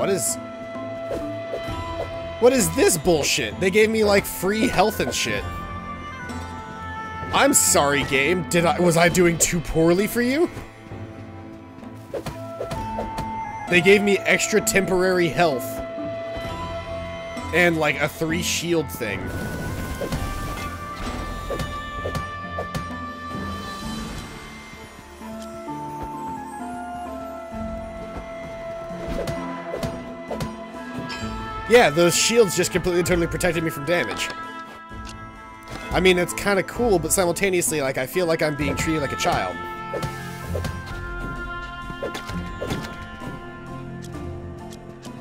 A: what is this bullshit? They gave me, like, free health and shit. I'm sorry, game. Was I doing too poorly for you? They gave me extra temporary health. And, like, a 3 shield thing. Yeah, those shields just completely and totally protected me from damage. I mean, it's kind of cool, but simultaneously, like, I feel like I'm being treated like a child.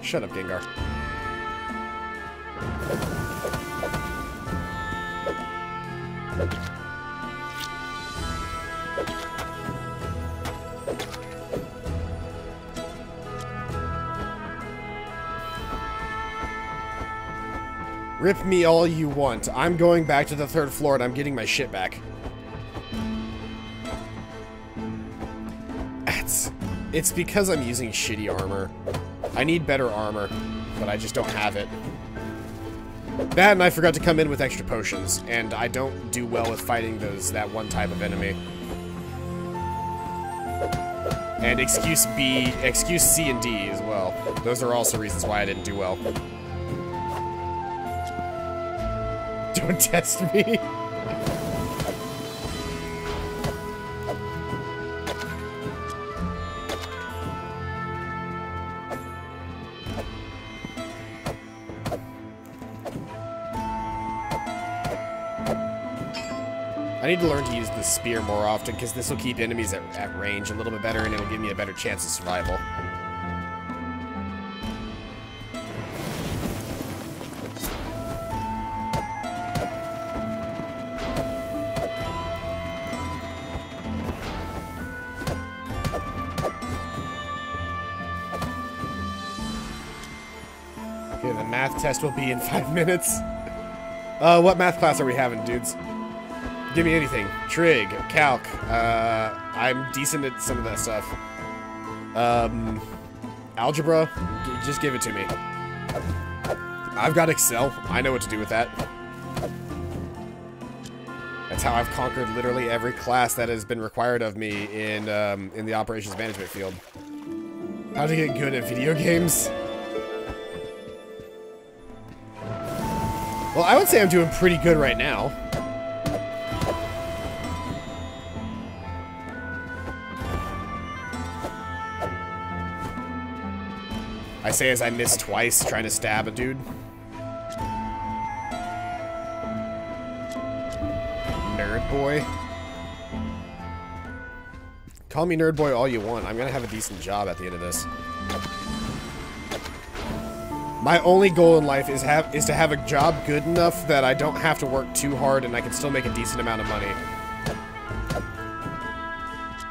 A: Shut up, Gengar. Rip me all you want. I'm going back to the 3rd floor and I'm getting my shit back. It's because I'm using shitty armor. I need better armor, but I just don't have it. That and I forgot to come in with extra potions, and I don't do well with fighting that one type of enemy. And excuse C and D as well. Those are also reasons why I didn't do well. Don't test me. I need to learn to use the spear more often, because this will keep enemies at range a little bit better, and it'll give me a better chance of survival. Okay, the math test will be in 5 minutes. What math class are we having, dudes? Give me anything. Trig, calc. I'm decent at some of that stuff. Algebra. Just give it to me. I've got Excel. I know what to do with that. That's how I've conquered literally every class that has been required of me in the operations management field. How to get good at video games? Well, I would say I'm doing pretty good right now. I say as I miss twice trying to stab a dude. Nerd boy. Call me nerd boy all you want. I'm gonna have a decent job at the end of this. My only goal in life is to have a job good enough that I don't have to work too hard and I can still make a decent amount of money.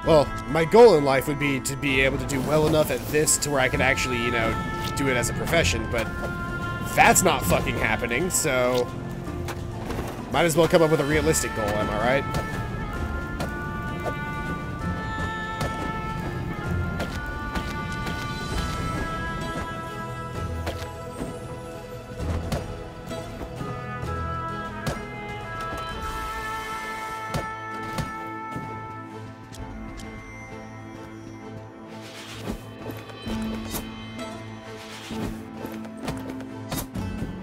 A: Well, my goal in life would be to be able to do well enough at this to where I could actually, you know, do it as a profession, but that's not fucking happening, so might as well come up with a realistic goal, am I right?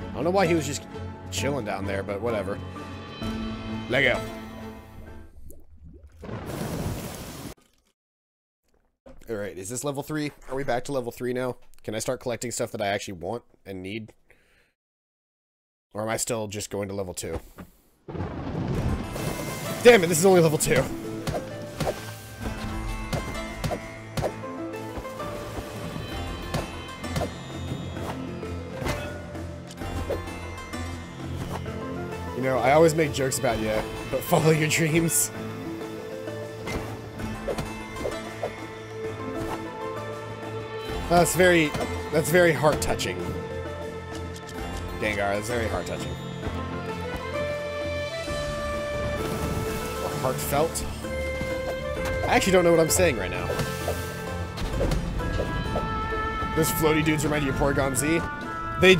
A: I don't know why he was just chilling down there, but whatever. Lego. Alright, is this level 3? Are we back to level 3 now? Can I start collecting stuff that I actually want and need? Or am I still just going to level 2? Damn it, this is only level 2. You know, I always make jokes about you, but follow your dreams. That's very heart-touching. Gengar, that's very heart-touching. Or heartfelt. I actually don't know what I'm saying right now. Those floaty dudes remind you of Porygon Z? They're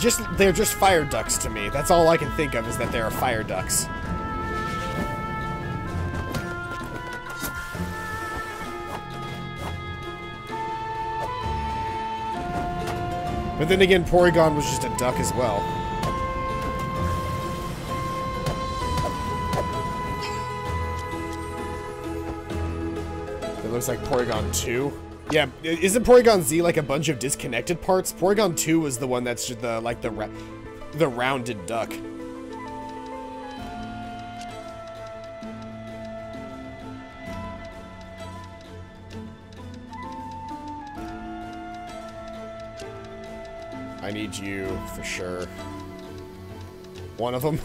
A: just fire ducks to me. That's all I can think of is that they're fire ducks. But then again, Porygon was just a duck as well. It looks like Porygon 2. Yeah, isn't Porygon Z like a bunch of disconnected parts? Porygon 2 was the one that's just the rounded duck. I need you for sure. One of them.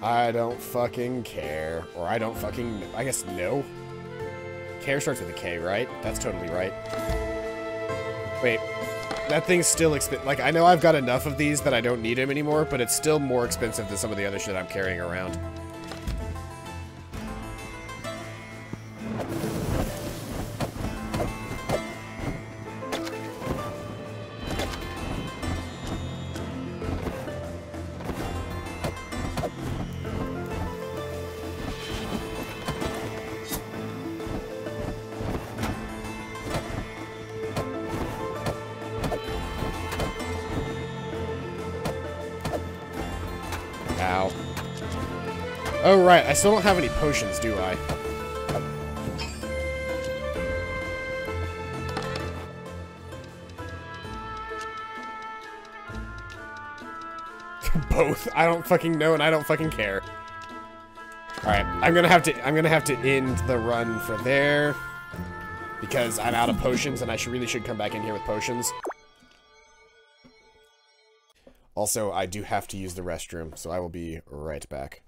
A: I don't fucking care. Or I don't fucking... I guess no. Care starts with a K, right? That's totally right. Wait. That thing's still expensive. Like, I know I've got enough of these that I don't need them anymore, but it's still more expensive than some of the other shit I'm carrying around. Ow. Oh, right. I still don't have any potions, do I? Both. I don't fucking know and I don't fucking care. Alright, I'm gonna have to end the run for there. Because I'm out of potions and I really should come back in here with potions. Also, I do have to use the restroom, so I will be right back.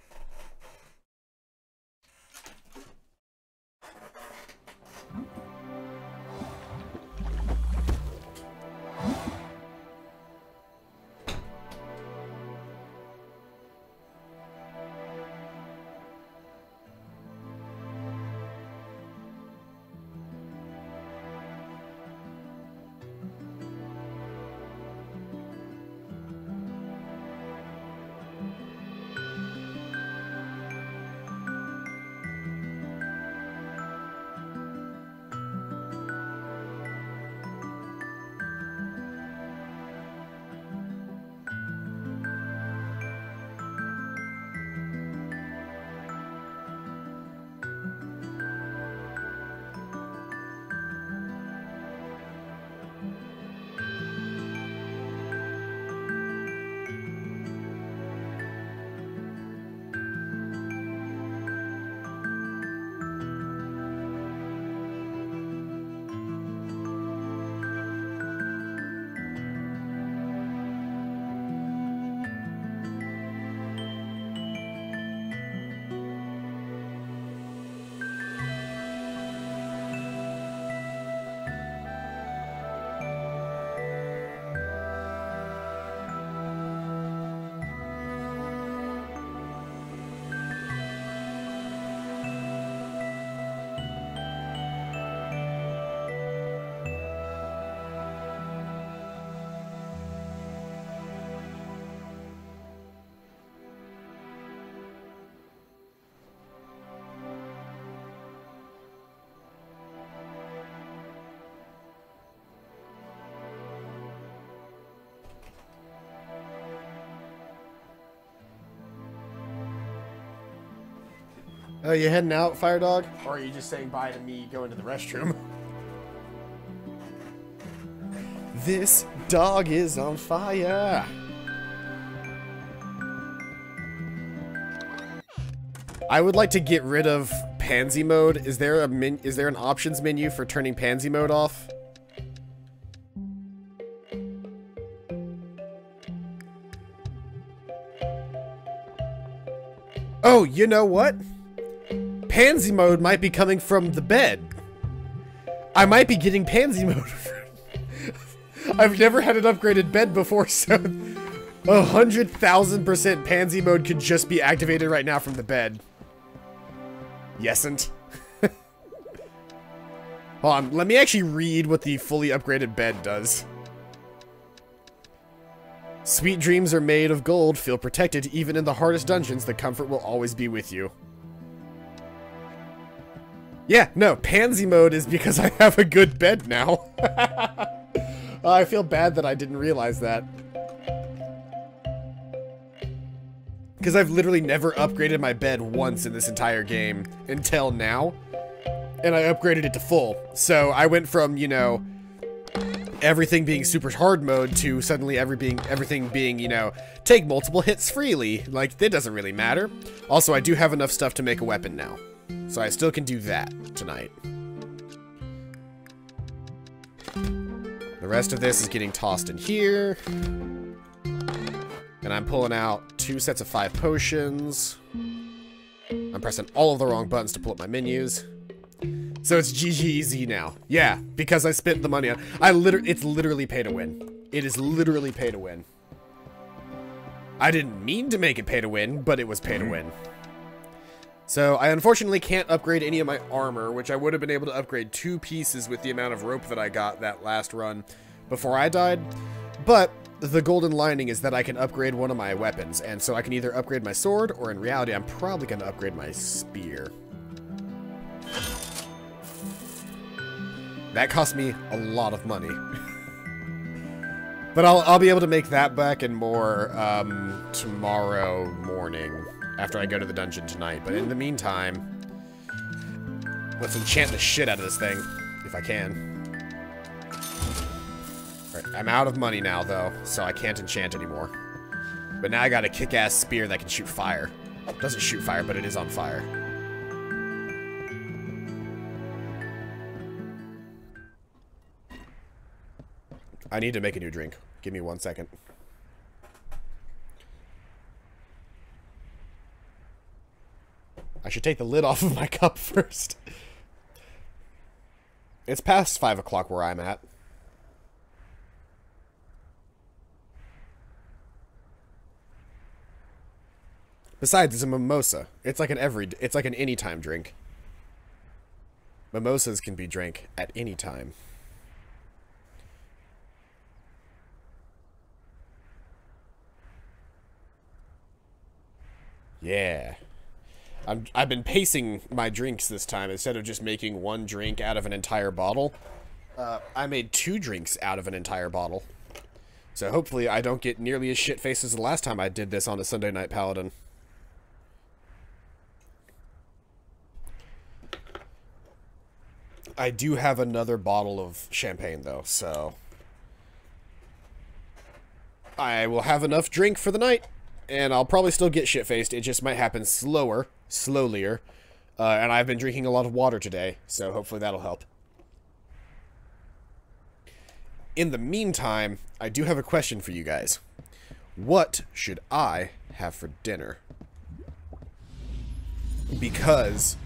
A: Oh, you heading out, Fire Dog? Or are you just saying bye to me going to the restroom? This dog is on fire. I would like to get rid of pansy mode. Is there an options menu for turning pansy mode off? Oh, you know what? Pansy mode might be coming from the bed. I might be getting pansy mode. I've never had an upgraded bed before, so 100,000% pansy mode could just be activated right now from the bed. Yesn't. Hold on, let me actually read what the fully upgraded bed does. Sweet dreams are made of gold, feel protected even in the hardest dungeons, the comfort will always be with you. Yeah, no, pansy mode is because I have a good bed now. I feel bad that I didn't realize that. Because I've literally never upgraded my bed once in this entire game until now. And I upgraded it to full. So I went from, you know, everything being super hard mode to suddenly everything being, you know, take multiple hits freely. Like, that doesn't really matter. Also, I do have enough stuff to make a weapon now. So I still can do that tonight. The rest of this is getting tossed in here. And I'm pulling out 2 sets of 5 potions. I'm pressing all of the wrong buttons to pull up my menus. So it's GGEZ now. Yeah, because I spent the money on... It's literally pay to win. It is literally pay to win. I didn't mean to make it pay to win, but it was pay to win. So I unfortunately can't upgrade any of my armor, which I would have been able to upgrade 2 pieces with the amount of rope that I got that last run before I died. But the golden lining is that I can upgrade one of my weapons, and so I can either upgrade my sword, or in reality, I'm probably going to upgrade my spear. That cost me a lot of money. But I'll be able to make that back and more tomorrow morning after I go to the dungeon tonight. But in the meantime, let's enchant the shit out of this thing, if I can. Alright, I'm out of money now, though, so I can't enchant anymore. But now I got a kick-ass spear that can shoot fire. It doesn't shoot fire, but it is on fire. I need to make a new drink. Give me 1 second. I should take the lid off of my cup first. It's past 5 o'clock where I'm at. Besides, it's a mimosa. It's like an anytime drink. Mimosas can be drank at any time. Yeah. I've been pacing my drinks this time. Instead of just making 1 drink out of an entire bottle, I made 2 drinks out of an entire bottle. So hopefully I don't get nearly as shit-faced as the last time I did this on a Sunday Night Paladin. I do have another bottle of champagne, though, so I will have enough drink for the night. And I'll probably still get shit-faced. It just might happen slowlier. And I've been drinking a lot of water today, so hopefully that'll help. In the meantime, I do have a question for you guys. What should I have for dinner? Because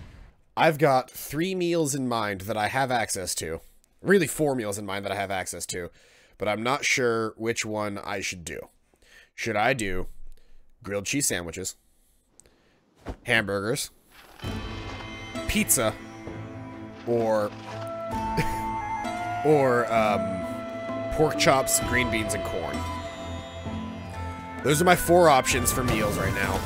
A: I've got 3 meals in mind that I have access to. Really 4 meals in mind that I have access to. But I'm not sure which one I should do. Should I do grilled cheese sandwiches, hamburgers, pizza, or pork chops, green beans, and corn? Those are my 4 options for meals right now.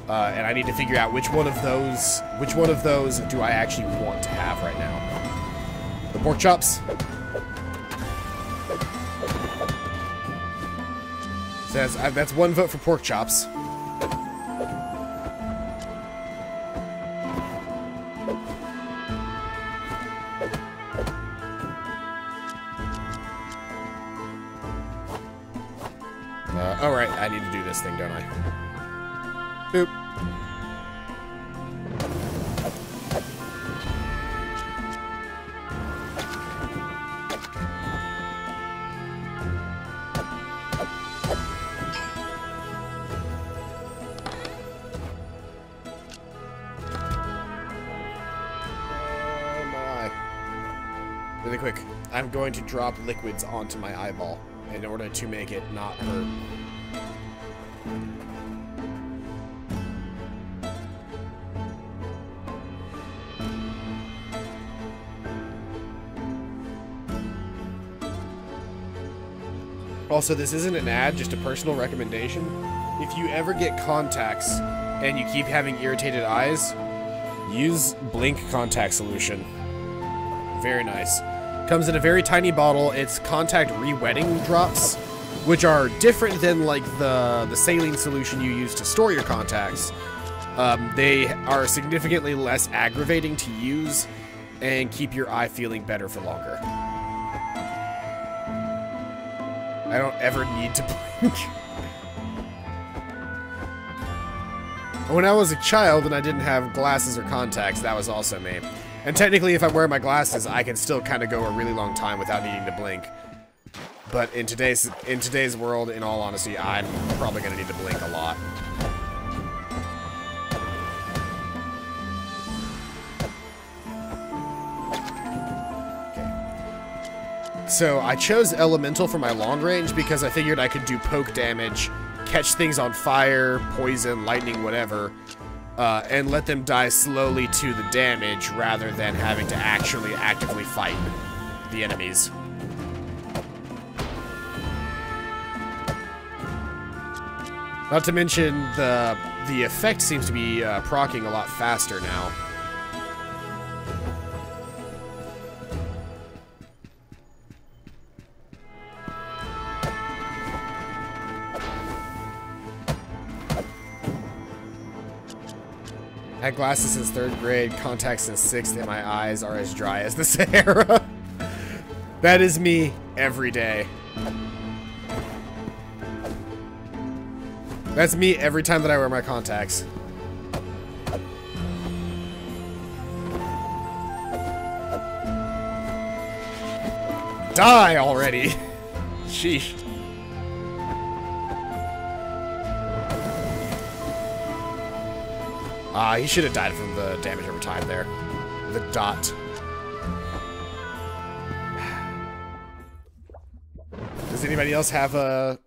A: And I need to figure out which one of those do I actually want to have right now. The pork chops. Says that's 1 vote for pork chops. Alright, I need to do this thing, don't I? Boop. Really quick, I'm going to drop liquids onto my eyeball in order to make it not hurt. Also, this isn't an ad, just a personal recommendation. If you ever get contacts and you keep having irritated eyes, use Blink contact solution. Very nice. Comes in a very tiny bottle. It's contact re-wetting drops, which are different than like the saline solution you use to store your contacts. They are significantly less aggravating to use and keep your eye feeling better for longer. I don't ever need to blink. When I was a child and I didn't have glasses or contacts, that was also me. And technically, if I wear my glasses, I can still kind of go a really long time without needing to blink. But in today's world, in all honesty, I'm probably going to need to blink a lot. So I chose Elemental for my long range because I figured I could do poke damage, catch things on fire, poison, lightning, whatever, and let them die slowly to the damage rather than having to actually actively fight the enemies. Not to mention, the effect seems to be proccing a lot faster now. Had glasses since 3rd grade, contacts since 6th, and my eyes are as dry as the Sahara. That is me every day. That's me every time that I wear my contacts. Die already! Sheesh. He should have died from the damage over time there. The dot. Does anybody else have an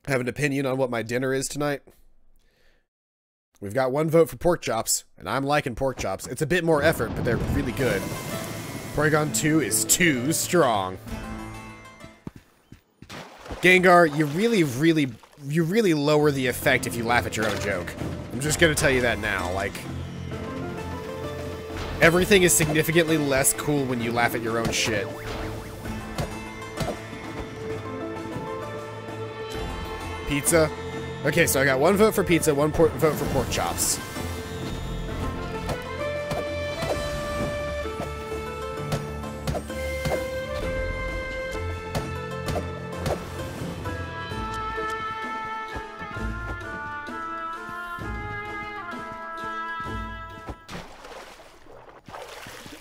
A: opinion on what my dinner is tonight? We've got 1 vote for pork chops, and I'm liking pork chops. It's a bit more effort, but they're really good. Porygon 2 is too strong. Gengar, you really lower the effect if you laugh at your own joke. I'm just gonna tell you that now, like... Everything is significantly less cool when you laugh at your own shit. Pizza? Okay, so I got 1 vote for pizza, 1 vote for pork chops.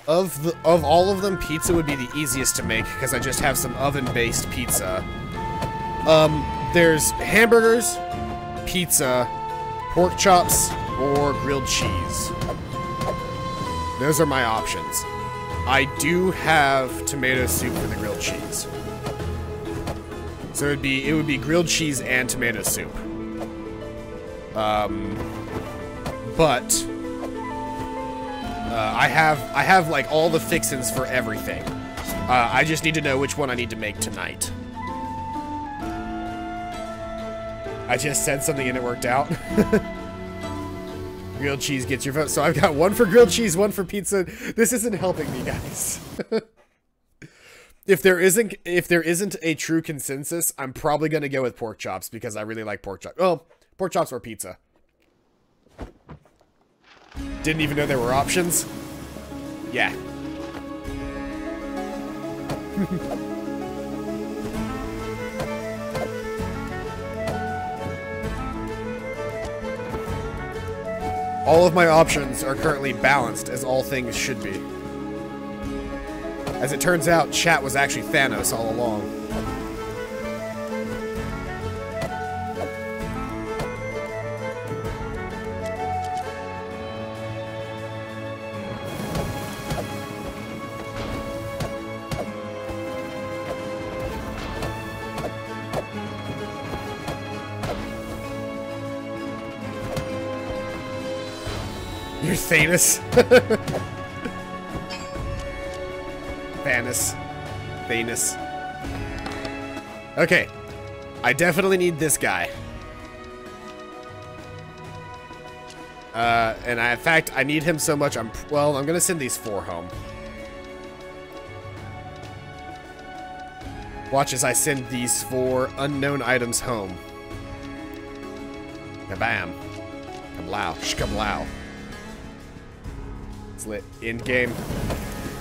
A: Of all of them, pizza would be the easiest to make because I just have some oven-based pizza. There's hamburgers, pizza, pork chops, or grilled cheese. Those are my options. I do have tomato soup for the grilled cheese. So it would be grilled cheese and tomato soup. But I have like all the fixins for everything. I just need to know which one I need to make tonight. I just said something and it worked out. Grilled cheese gets your vote. So I've got 1 for grilled cheese, 1 for pizza. This isn't helping me, guys. If there isn't a true consensus, I'm probably gonna go with pork chops because I really like pork chops. Well, pork chops or pizza. Didn't even know there were options. Yeah. All of my options are currently balanced, as all things should be. As it turns out, chat was actually Thanos all along. You're Thanos. Thanos. Okay. I definitely need this guy. And in fact, I need him so much, I'm gonna send these 4 home. Watch as I send these 4 unknown items home. Kabam. Kablow. Shkablow. It's lit. Endgame.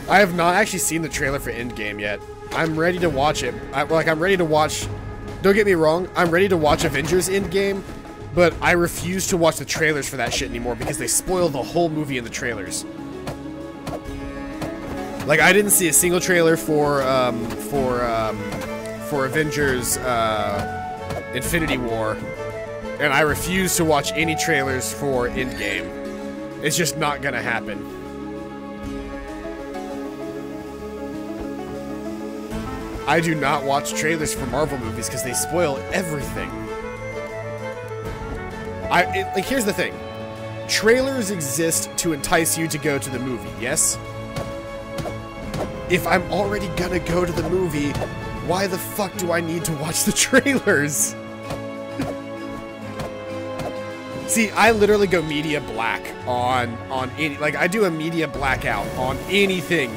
A: I have not actually seen the trailer for Endgame yet. I'm ready to watch it. I'm ready to watch... Don't get me wrong, I'm ready to watch Avengers Endgame, but I refuse to watch the trailers for that shit anymore because they spoil the whole movie in the trailers. Like, I didn't see a single trailer for Avengers Infinity War, and I refuse to watch any trailers for Endgame. It's just not gonna happen. I do not watch trailers for Marvel movies because they spoil everything. Like, here's the thing. Trailers exist to entice you to go to the movie, yes? If I'm already gonna go to the movie, why the fuck do I need to watch the trailers? See, I literally go media black on any, like, I do a media blackout on anything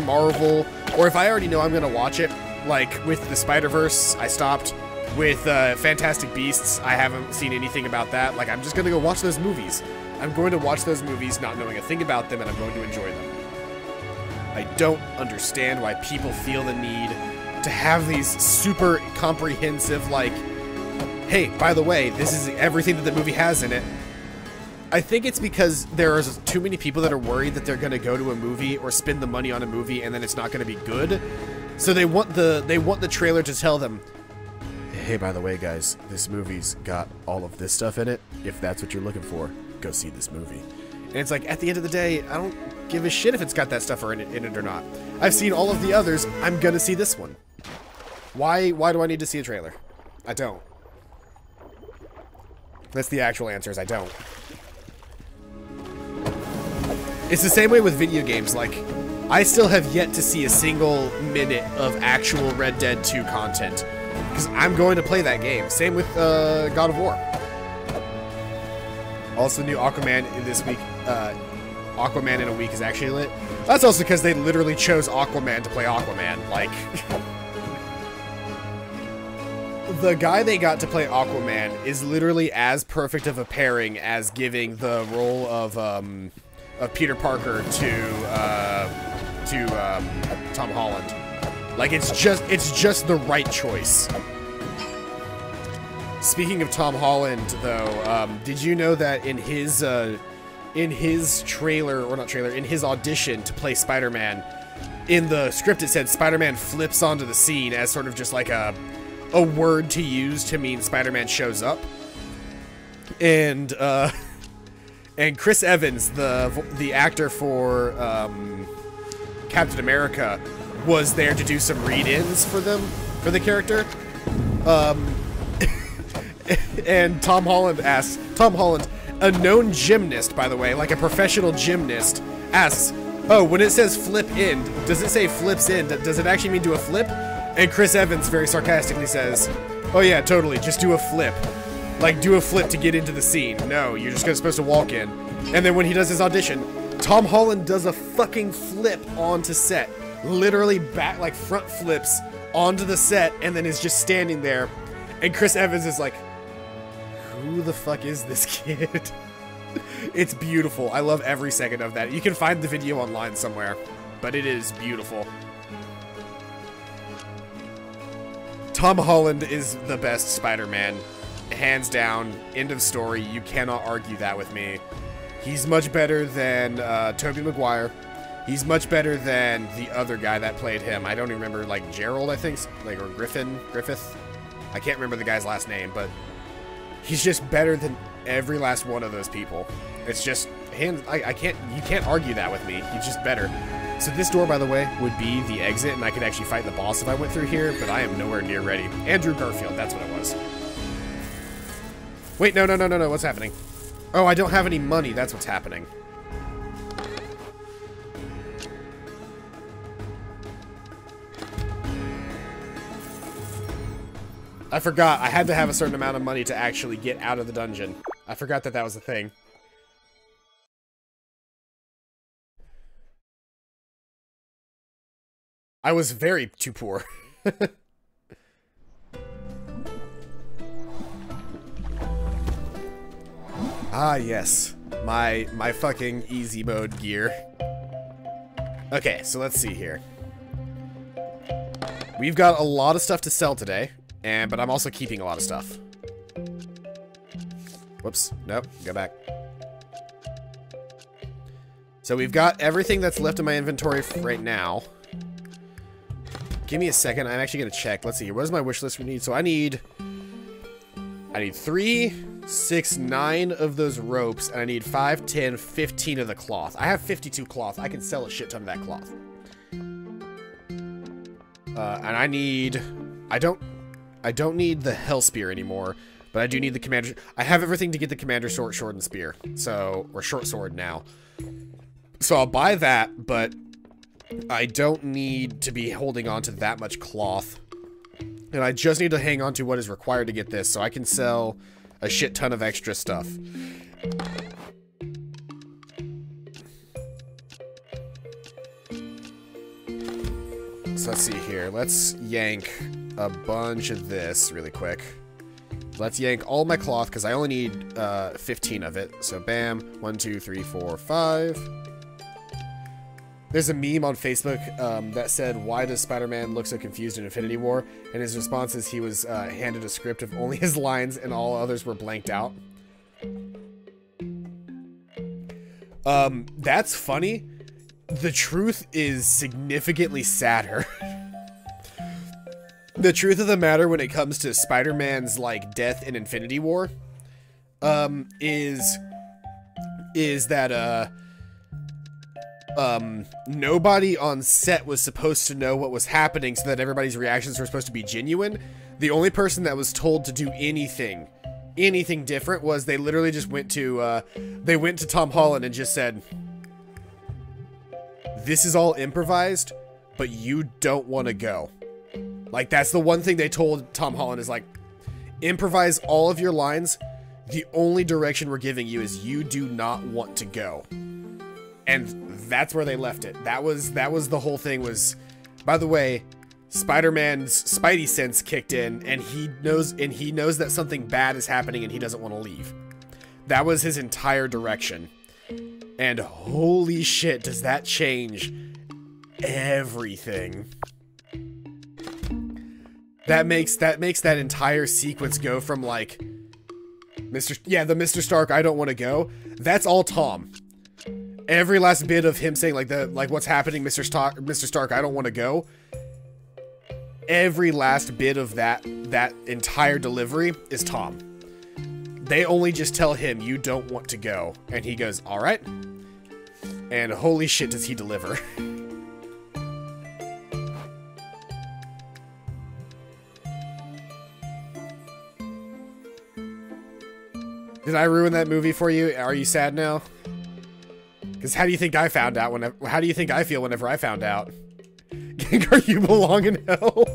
A: Marvel, or if I already know I'm gonna watch it, like with the Spider-Verse, I stopped. With Fantastic Beasts, I haven't seen anything about that. Like, I'm just gonna go watch those movies. I'm going to watch those movies not knowing a thing about them, and I'm going to enjoy them. I don't understand why people feel the need to have these super comprehensive, like, hey, by the way, this is everything that the movie has in it. I think it's because there are too many people that are worried that they're going to go to a movie or spend the money on a movie and then it's not going to be good. So they want the trailer to tell them, hey, by the way, guys, this movie's got all of this stuff in it. If that's what you're looking for, go see this movie. And it's like, at the end of the day, I don't give a shit if it's got that stuff in it or not. I've seen all of the others. I'm going to see this one. Why do I need to see a trailer? I don't. That's the actual answer, is I don't. It's the same way with video games. Like, I still have yet to see a single minute of actual Red Dead 2 content. Because I'm going to play that game. Same with God of War. Also, the new Aquaman in this week. Aquaman in a week is actually lit. That's also because they literally chose Aquaman to play Aquaman. Like, the guy they got to play Aquaman is literally as perfect of a pairing as giving the role of Peter Parker to Tom Holland. Like, it's just the right choice. Speaking of Tom Holland, though, did you know that in his trailer, or not trailer, in his audition to play Spider-Man, in the script it said Spider-Man flips onto the scene as sort of just like a word to use to mean Spider-Man shows up. And Chris Evans, the actor for Captain America, was there to do some read-ins for the character. And Tom Holland, a known gymnast, by the way, like a professional gymnast, asks, oh, when it says flip in, does it say flips in? Does it actually mean do a flip? And Chris Evans very sarcastically says, oh yeah, totally, just do a flip. Like, do a flip to get into the scene. No, you're just supposed to walk in. And then when he does his audition, Tom Holland does a fucking flip onto set. Literally back, like, front flips onto the set, and then is just standing there. And Chris Evans is like, who the fuck is this kid? It's beautiful. I love every second of that. You can find the video online somewhere, but it is beautiful. Tom Holland is the best Spider-Man. Hands down. End of story. You cannot argue that with me. He's much better than Tobey Maguire. He's much better than the other guy that played him. I don't even remember, like, Gerald, I think, like, or Griffith. I can't remember the guy's last name, but he's just better than every last one of those people. It's just him. You can't argue that with me. He's just better. So this door, by the way, would be the exit, and I could actually fight the boss if I went through here, but I am nowhere near ready. Andrew Garfield, that's what it was. Wait, no, what's happening? Oh, I don't have any money, that's what's happening. I forgot, I had to have a certain amount of money to actually get out of the dungeon. I forgot that that was a thing. I was very too poor. Ah, yes. My fucking easy mode gear. Okay, so let's see here. We've got a lot of stuff to sell today, but I'm also keeping a lot of stuff. Whoops. Nope. Go back. So we've got everything that's left in my inventory right now. Give me a second. I'm actually going to check. Let's see here. What does my wish list need? So I need 3, 6, 9 of those ropes, and I need 5, 10, 15 of the cloth. I have 52 cloth. I can sell a shit ton of that cloth. And I don't need the Hell Spear anymore, but I do need the Commander. I have everything to get the Commander Sword, and Spear. So, or Short Sword now. So I'll buy that, but I don't need to be holding on to that much cloth. And I just need to hang on to what is required to get this, so I can sell a shit ton of extra stuff. So let's see here. Let's yank a bunch of this really quick. Let's yank all my cloth, because I only need 15 of it. So bam, 1, 2, 3, 4, 5. There's a meme on Facebook that said, "Why does Spider-Man look so confused in Infinity War?" And his response is he was handed a script of only his lines and all others were blanked out. That's funny. The truth is significantly sadder. The truth of the matter when it comes to Spider-Man's, like, death in Infinity War, is that, nobody on set was supposed to know what was happening so that everybody's reactions were supposed to be genuine. The only person that was told to do anything different was they literally just went to Tom Holland and just said, "This is all improvised, but you don't want to go." Like, that's the one thing they told Tom Holland is like, improvise all of your lines. The only direction we're giving you is you do not want to go. And that's where they left it. That was the whole thing was, by the way, Spider-Man's Spidey sense kicked in and he knows that something bad is happening and he doesn't want to leave. That was his entire direction. And holy shit, does that change everything. That makes that entire sequence go from like the Mr. Stark, I don't want to go. That's all Tom. Every last bit of him saying like what's happening, Mr. Stark, I don't want to go. Every last bit of that entire delivery is Tom. They only just tell him you don't want to go, and he goes, "All right." And holy shit, does he deliver. Did I ruin that movie for you? Are you sad now? Because how do you think I found out how do you think I feel whenever I found out? Gengar, you belong in hell.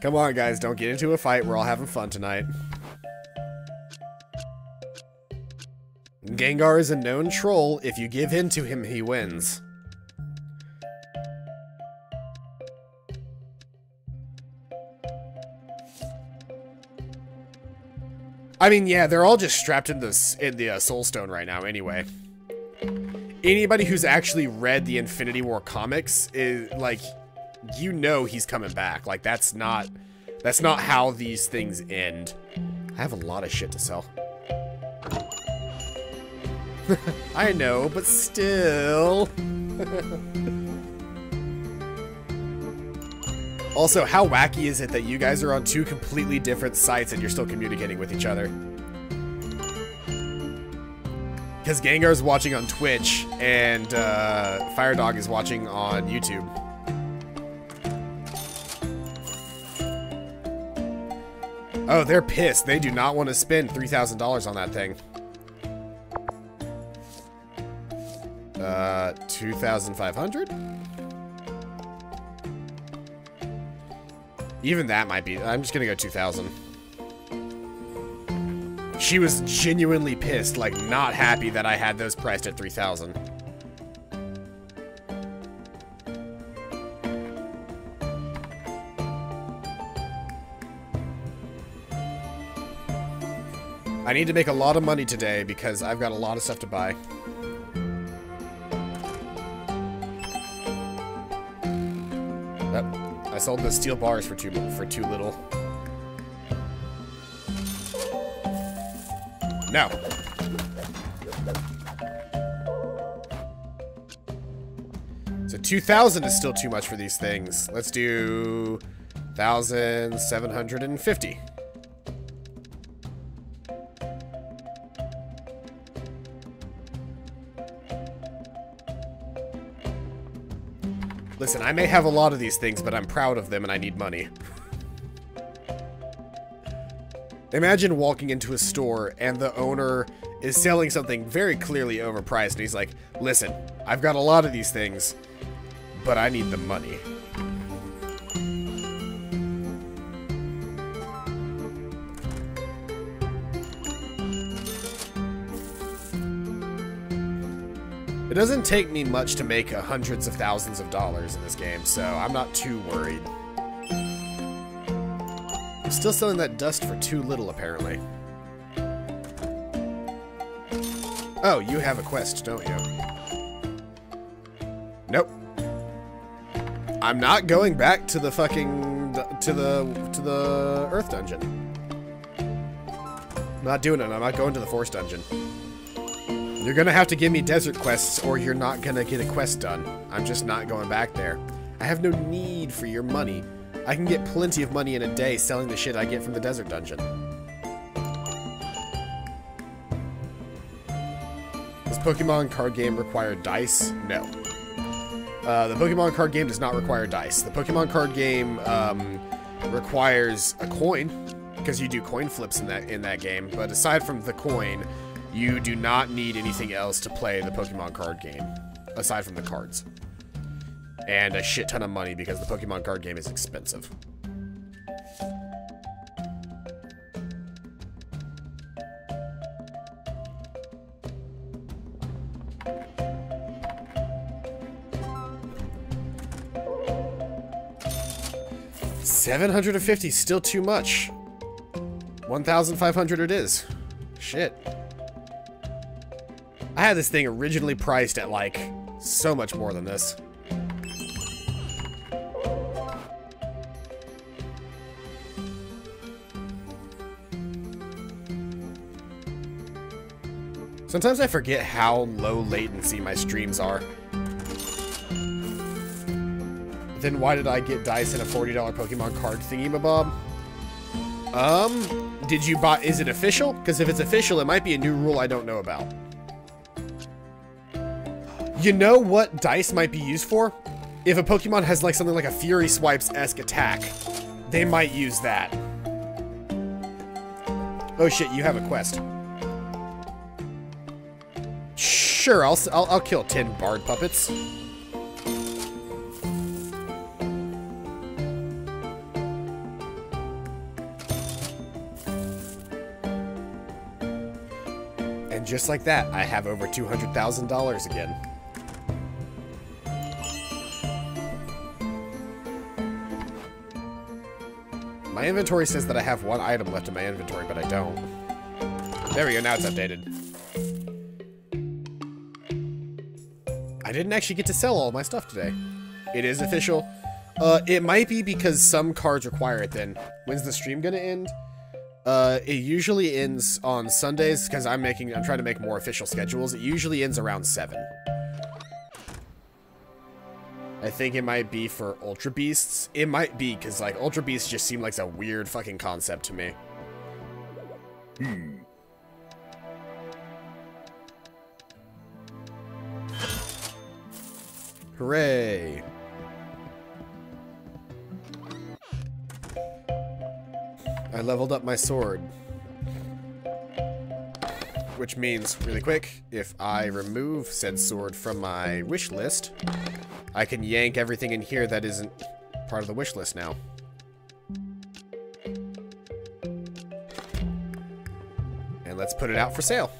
A: Come on, guys, don't get into a fight. We're all having fun tonight. Gengar is a known troll. If you give in to him, he wins. I mean, yeah, they're all just strapped in the Soul Stone right now anyway. Anybody who's actually read the Infinity War comics is like, you know he's coming back. Like, that's not how these things end. I have a lot of shit to sell. I know, but still. Also, how wacky is it that you guys are on two completely different sites and you're still communicating with each other? Because Gengar's watching on Twitch and Firedog is watching on YouTube. Oh, they're pissed. They do not want to spend $3,000 on that thing. 2,500? Even that might be. I'm just gonna go 2,000. She was genuinely pissed, like not happy that I had those priced at 3,000. I need to make a lot of money today because I've got a lot of stuff to buy. Yep. I sold the steel bars for too little. No. So 2,000 is still too much for these things. Let's do 1,750. Listen, I may have a lot of these things, but I'm proud of them and I need money. Imagine walking into a store and the owner is selling something very clearly overpriced and he's like, listen, I've got a lot of these things, but I need the money. It doesn't take me much to make hundreds of thousands of dollars in this game, so I'm not too worried. I'm still selling that dust for too little, apparently. Oh, you have a quest, don't you? Nope. I'm not going back to the fucking to the Earth dungeon. I'm not doing it. I'm not going to the Forest dungeon. You're gonna have to give me desert quests, or you're not gonna get a quest done. I'm just not going back there. I have no need for your money. I can get plenty of money in a day selling the shit I get from the desert dungeon. Does Pokemon card game require dice? No. The Pokemon card game does not require dice. The Pokemon card game requires a coin, because you do coin flips in that game. But aside from the coin, you do not need anything else to play the Pokemon card game, aside from the cards. And a shit ton of money, because the Pokemon card game is expensive. $750, still too much. 1,500 it is. Shit. I had this thing originally priced at, like, so much more than this. Sometimes I forget how low latency my streams are. Then why did I get dice in a $40 Pokemon card thingy-mabob? Did you buy... Is it official? Because if it's official, it might be a new rule I don't know about. You know what dice might be used for? If a Pokemon has like something like a Fury Swipes-esque attack, they might use that. Oh shit, you have a quest. Sure, I'll kill 10 Bard puppets. And just like that, I have over $200,000 again. My inventory says that I have one item left in my inventory, but I don't. There we go, now it's updated. I didn't actually get to sell all my stuff today. It is official. It might be because some cards require it then. When's the stream gonna end? It usually ends on Sundays, because I'm trying to make more official schedules. It usually ends around 7. I think it might be for Ultra Beasts. It might be, because, like, Ultra Beasts just seem like a weird fucking concept to me. Hooray! I leveled up my sword. Which means, really quick, if I remove said sword from my wish list, I can yank everything in here that isn't part of the wish list now. And let's put it out for sale.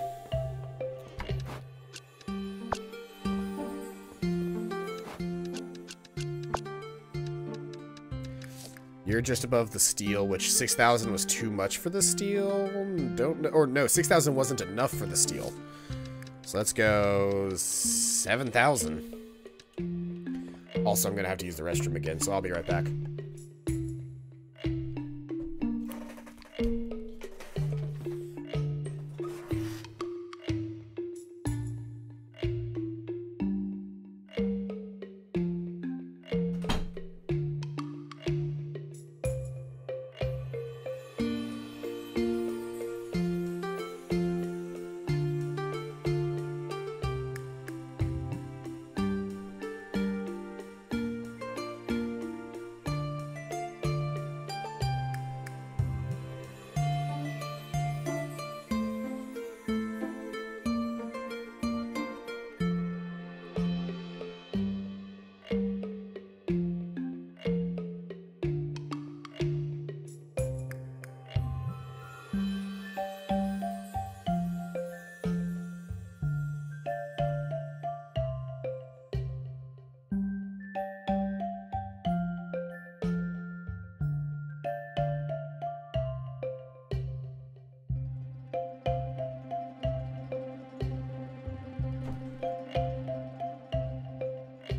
A: You're just above the steel, which 6,000 was too much for the steel. Don't know, or no, 6,000 wasn't enough for the steel. So let's go 7,000. Also, I'm gonna have to use the restroom again, so I'll be right back.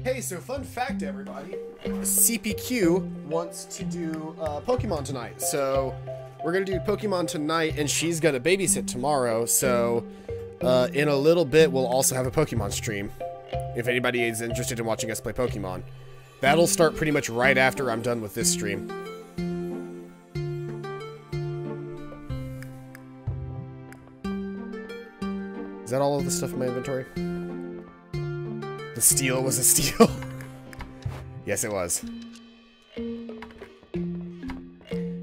A: Hey, so fun fact, everybody. CPQ wants to do Pokemon tonight, so we're gonna do Pokemon tonight, and she's gonna babysit tomorrow. So in a little bit, we'll also have a Pokemon stream. If anybody is interested in watching us play Pokemon, that'll start pretty much right after I'm done with this stream. Is that all of the stuff in my inventory? The steel was a steal. Yes, it was.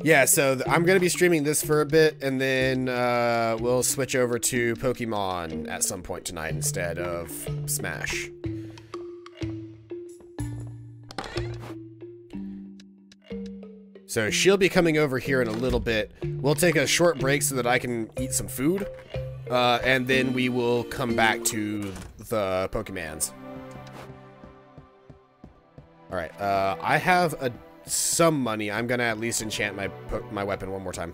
A: Yeah, so I'm going to be streaming this for a bit, and then we'll switch over to Pokemon at some point tonight instead of Smash. So she'll be coming over here in a little bit. We'll take a short break so that I can eat some food, and then we will come back to the Pokemans. Alright, I have some money. I'm gonna at least enchant my weapon one more time.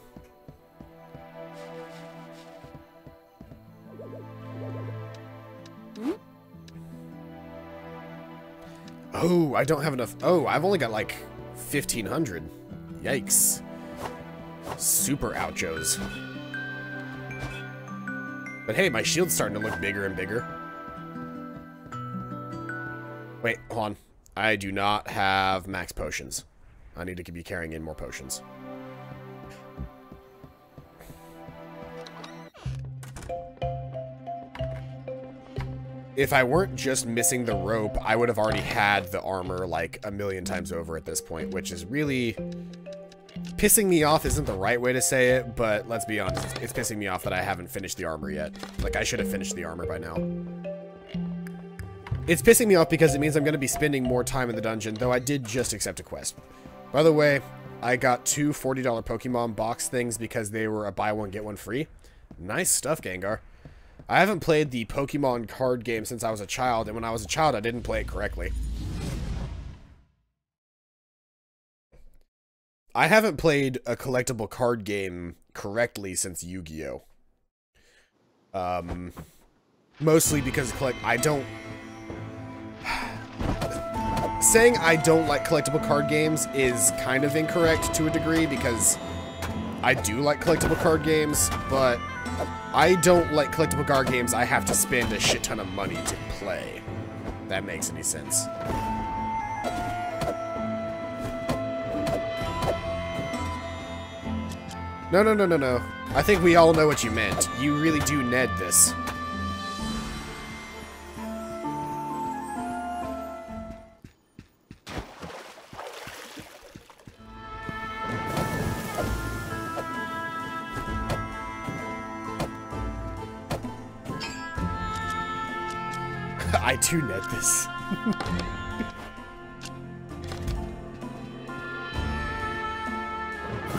A: Oh, I don't have enough. Oh, I've only got like 1,500. Yikes. Super ouchos. But hey, my shield's starting to look bigger and bigger. Wait, hold on. I do not have max potions. I need to be carrying in more potions. If I weren't just missing the rope, I would have already had the armor like a million times over at this point, which is really pissing me off. Isn't the right way to say it, but let's be honest, it's pissing me off that I haven't finished the armor yet. Like, I should have finished the armor by now. It's pissing me off because it means I'm going to be spending more time in the dungeon, though I did just accept a quest. By the way, I got 2 $40 Pokemon box things because they were a buy one, get one free. Nice stuff, Gengar. I haven't played the Pokemon card game since I was a child, and when I was a child, I didn't play it correctly. I haven't played a collectible card game correctly since Yu-Gi-Oh! Mostly because I don't... Saying I don't like collectible card games is kind of incorrect to a degree, because I do like collectible card games, but I don't like collectible card games I have to spend a shit ton of money to play. If that makes any sense. No, no, no, no, no. I think we all know what you meant. You really do Ned this. I do Ned this.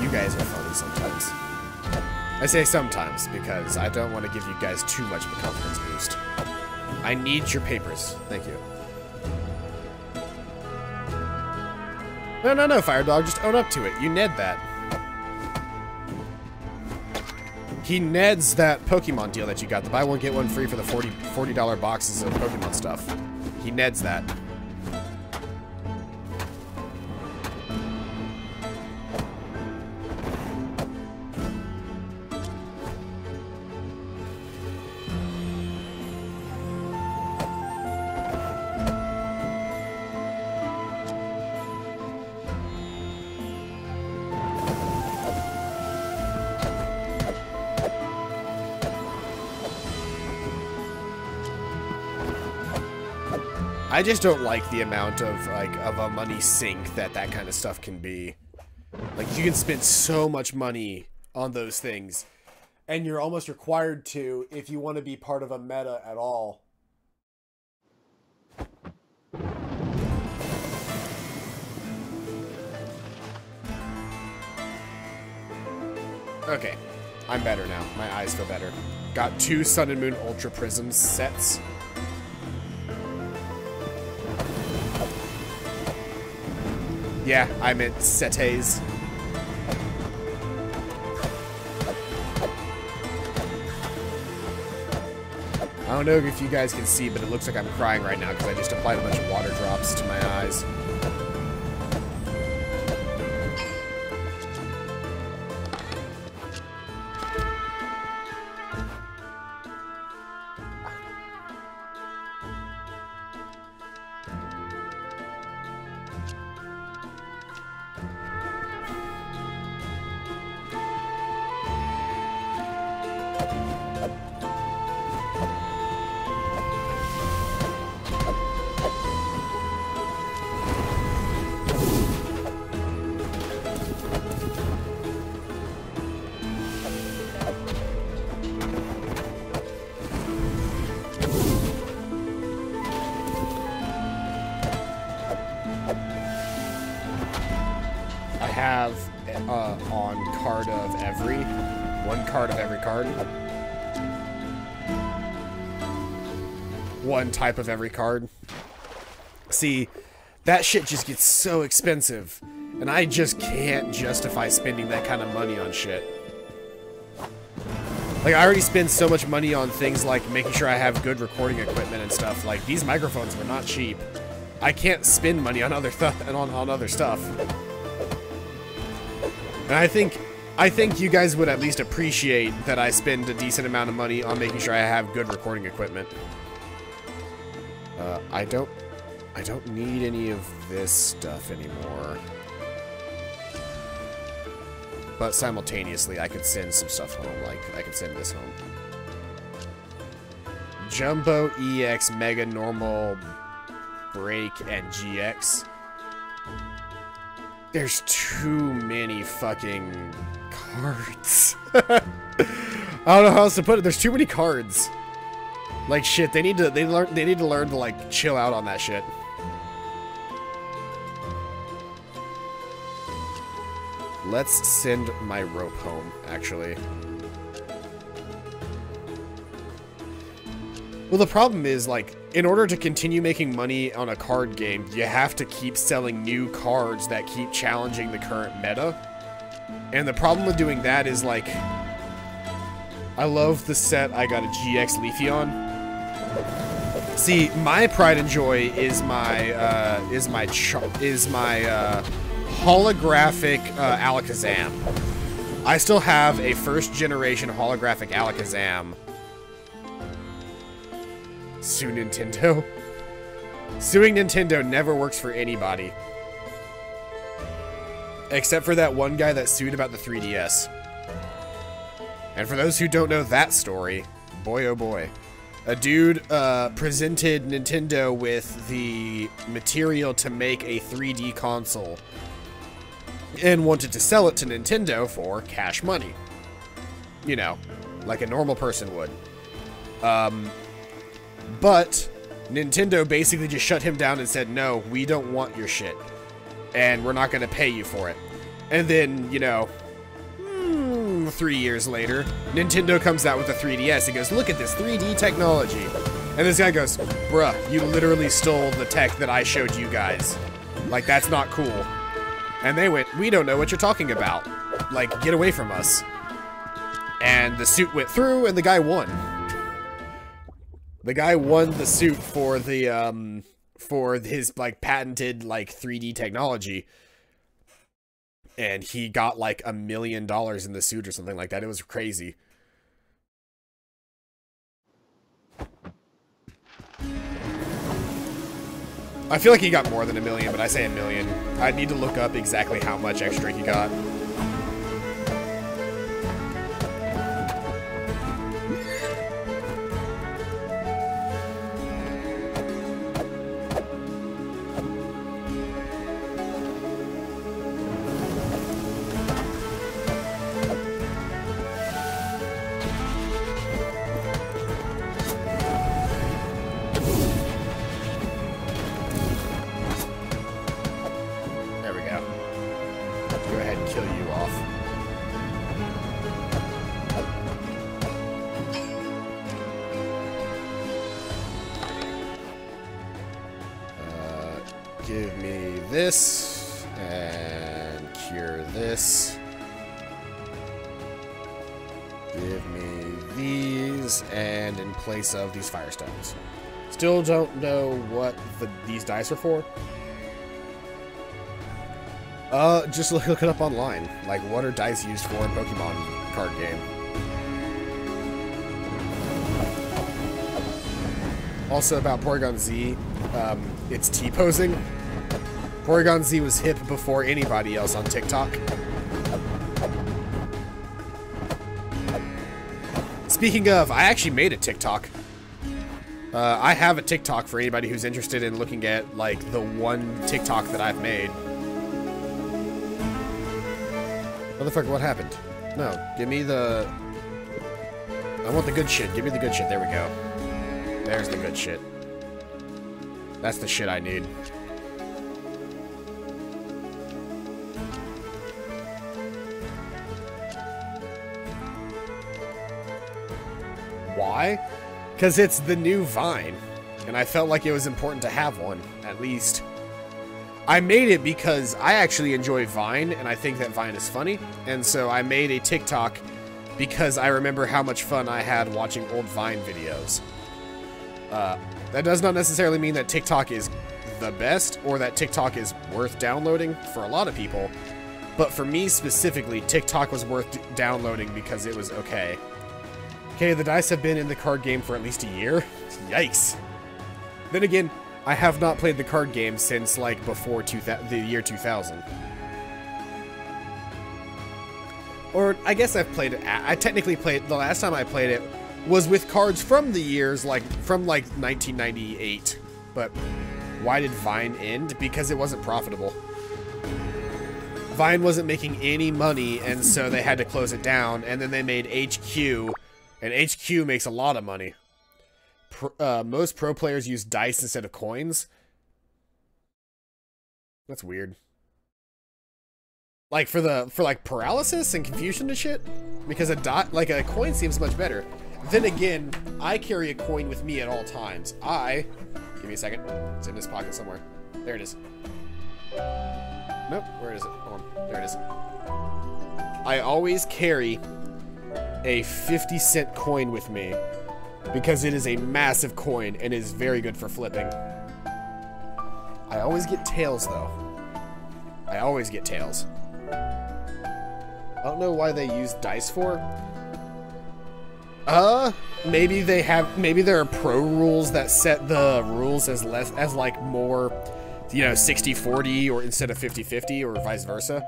A: You guys are funny sometimes. I say sometimes because I don't want to give you guys too much of a confidence boost. I need your papers. Thank you. No, no, no, Fire Dog. Just own up to it. You Ned that. He Neds that Pokemon deal that you got. The buy one, get one free for the $40 boxes of Pokemon stuff. He Neds that. I just don't like the amount of, like, of a money sink that kind of stuff can be. Like, you can spend so much money on those things, and you're almost required to if you want to be part of a meta at all. Okay, I'm better now. My eyes feel better. Got 2 Sun and Moon Ultra Prisms sets. Yeah, I meant setes. I don't know if you guys can see, but it looks like I'm crying right now because I just applied a bunch of water drops to my eyes. Have on card of every one card of every card, one type of every card. See, that shit just gets so expensive, and I just can't justify spending that kind of money on shit. Like, I already spend so much money on things like making sure I have good recording equipment and stuff. Like, these microphones were not cheap. I can't spend money on other stuff and on other stuff. And I think you guys would at least appreciate that I spend a decent amount of money on making sure I have good recording equipment. I don't need any of this stuff anymore. But simultaneously, I could send some stuff home. Like, I could send this home. Jumbo, EX, Mega, Normal, Break, and GX. There's too many fucking cards. I don't know how else to put it. There's too many cards. Like shit, they need to learn to like chill out on that shit. Let's send my rope home, actually. Well, the problem is, like, in order to continue making money on a card game, you have to keep selling new cards that keep challenging the current meta. And the problem with doing that is, like, I love the set I got a GX Leafeon. See, my pride and joy is my holographic Alakazam. I still have a first generation holographic Alakazam. Sue Nintendo. Suing Nintendo never works for anybody. Except for that one guy that sued about the 3DS. And for those who don't know that story, boy oh boy. A dude presented Nintendo with the material to make a 3D console. And wanted to sell it to Nintendo for cash money. You know, like a normal person would. But Nintendo basically just shut him down and said, no, we don't want your shit. And we're not going to pay you for it. And then, you know, 3 years later, Nintendo comes out with a 3DS and goes, look at this 3D technology. And this guy goes, bruh, you literally stole the tech that I showed you guys. Like, that's not cool. And they went, we don't know what you're talking about. Like, get away from us. And the suit went through and the guy won. The guy won the suit for the, for his, like, patented, like, 3D technology. And he got, like, $1 million in the suit or something like that. It was crazy. I feel like he got more than $1 million, but I say $1 million. I'd need to look up exactly how much extra he got. Give me this, and cure this. Give me these. things, and in place of these firestones. Still don't know what these dice are for. Just look it up online. Like, what are dice used for in Pokemon card game? Also about Porygon Z, it's T-posing. Porygon Z was hip before anybody else on TikTok. Speaking of, I actually made a TikTok. I have a TikTok for anybody who's interested in looking at, like, the one TikTok that I've made. Motherfucker, what happened? No, give me the... I want the good shit. Give me the good shit. There we go. There's the good shit. That's the shit I need. Why? Because it's the new Vine, and I felt like it was important to have one, at least. I made it because I actually enjoy Vine, and I think that Vine is funny, and so I made a TikTok because I remember how much fun I had watching old Vine videos. That does not necessarily mean that TikTok is the best, or that TikTok is worth downloading for a lot of people, but for me specifically, TikTok was worth downloading because it was okay. Okay, the dice have been in the card game for at least a year. Yikes. Then again, I have not played the card game since, like, before the year 2000. Or, I guess I've played it. I technically played, the last time I played it was with cards from the years, like, from, like, 1998. But why did Vine end? Because it wasn't profitable. Vine wasn't making any money, and so they had to close it down, and then they made HQ, and HQ makes a lot of money. Most pro players use dice instead of coins. That's weird. Like for like paralysis and confusion and shit, because a coin seems much better. Then again, I carry a coin with me at all times. Give me a second. It's in this pocket somewhere. There it is. Nope. Where is it? Hold on. There it is. I always carry a 50-cent coin with me because it is a massive coin and is very good for flipping. I always get tails though. I always get tails. I don't know why they use dice for. Maybe there are pro rules that set the rules as like more, you know, 60-40 or instead of 50-50 or vice versa.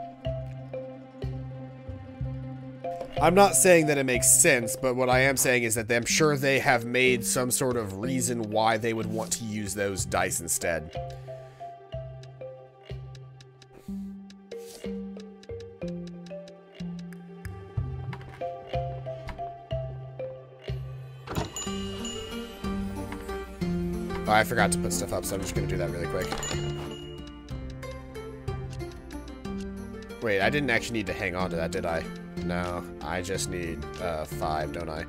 A: I'm not saying that it makes sense, but what I am saying is that I'm sure they have made some sort of reason why they would want to use those dice instead. Oh, I forgot to put stuff up, so I'm just going to do that really quick. Wait, I didn't actually need to hang on to that, did I? No, I just need 5, don't I?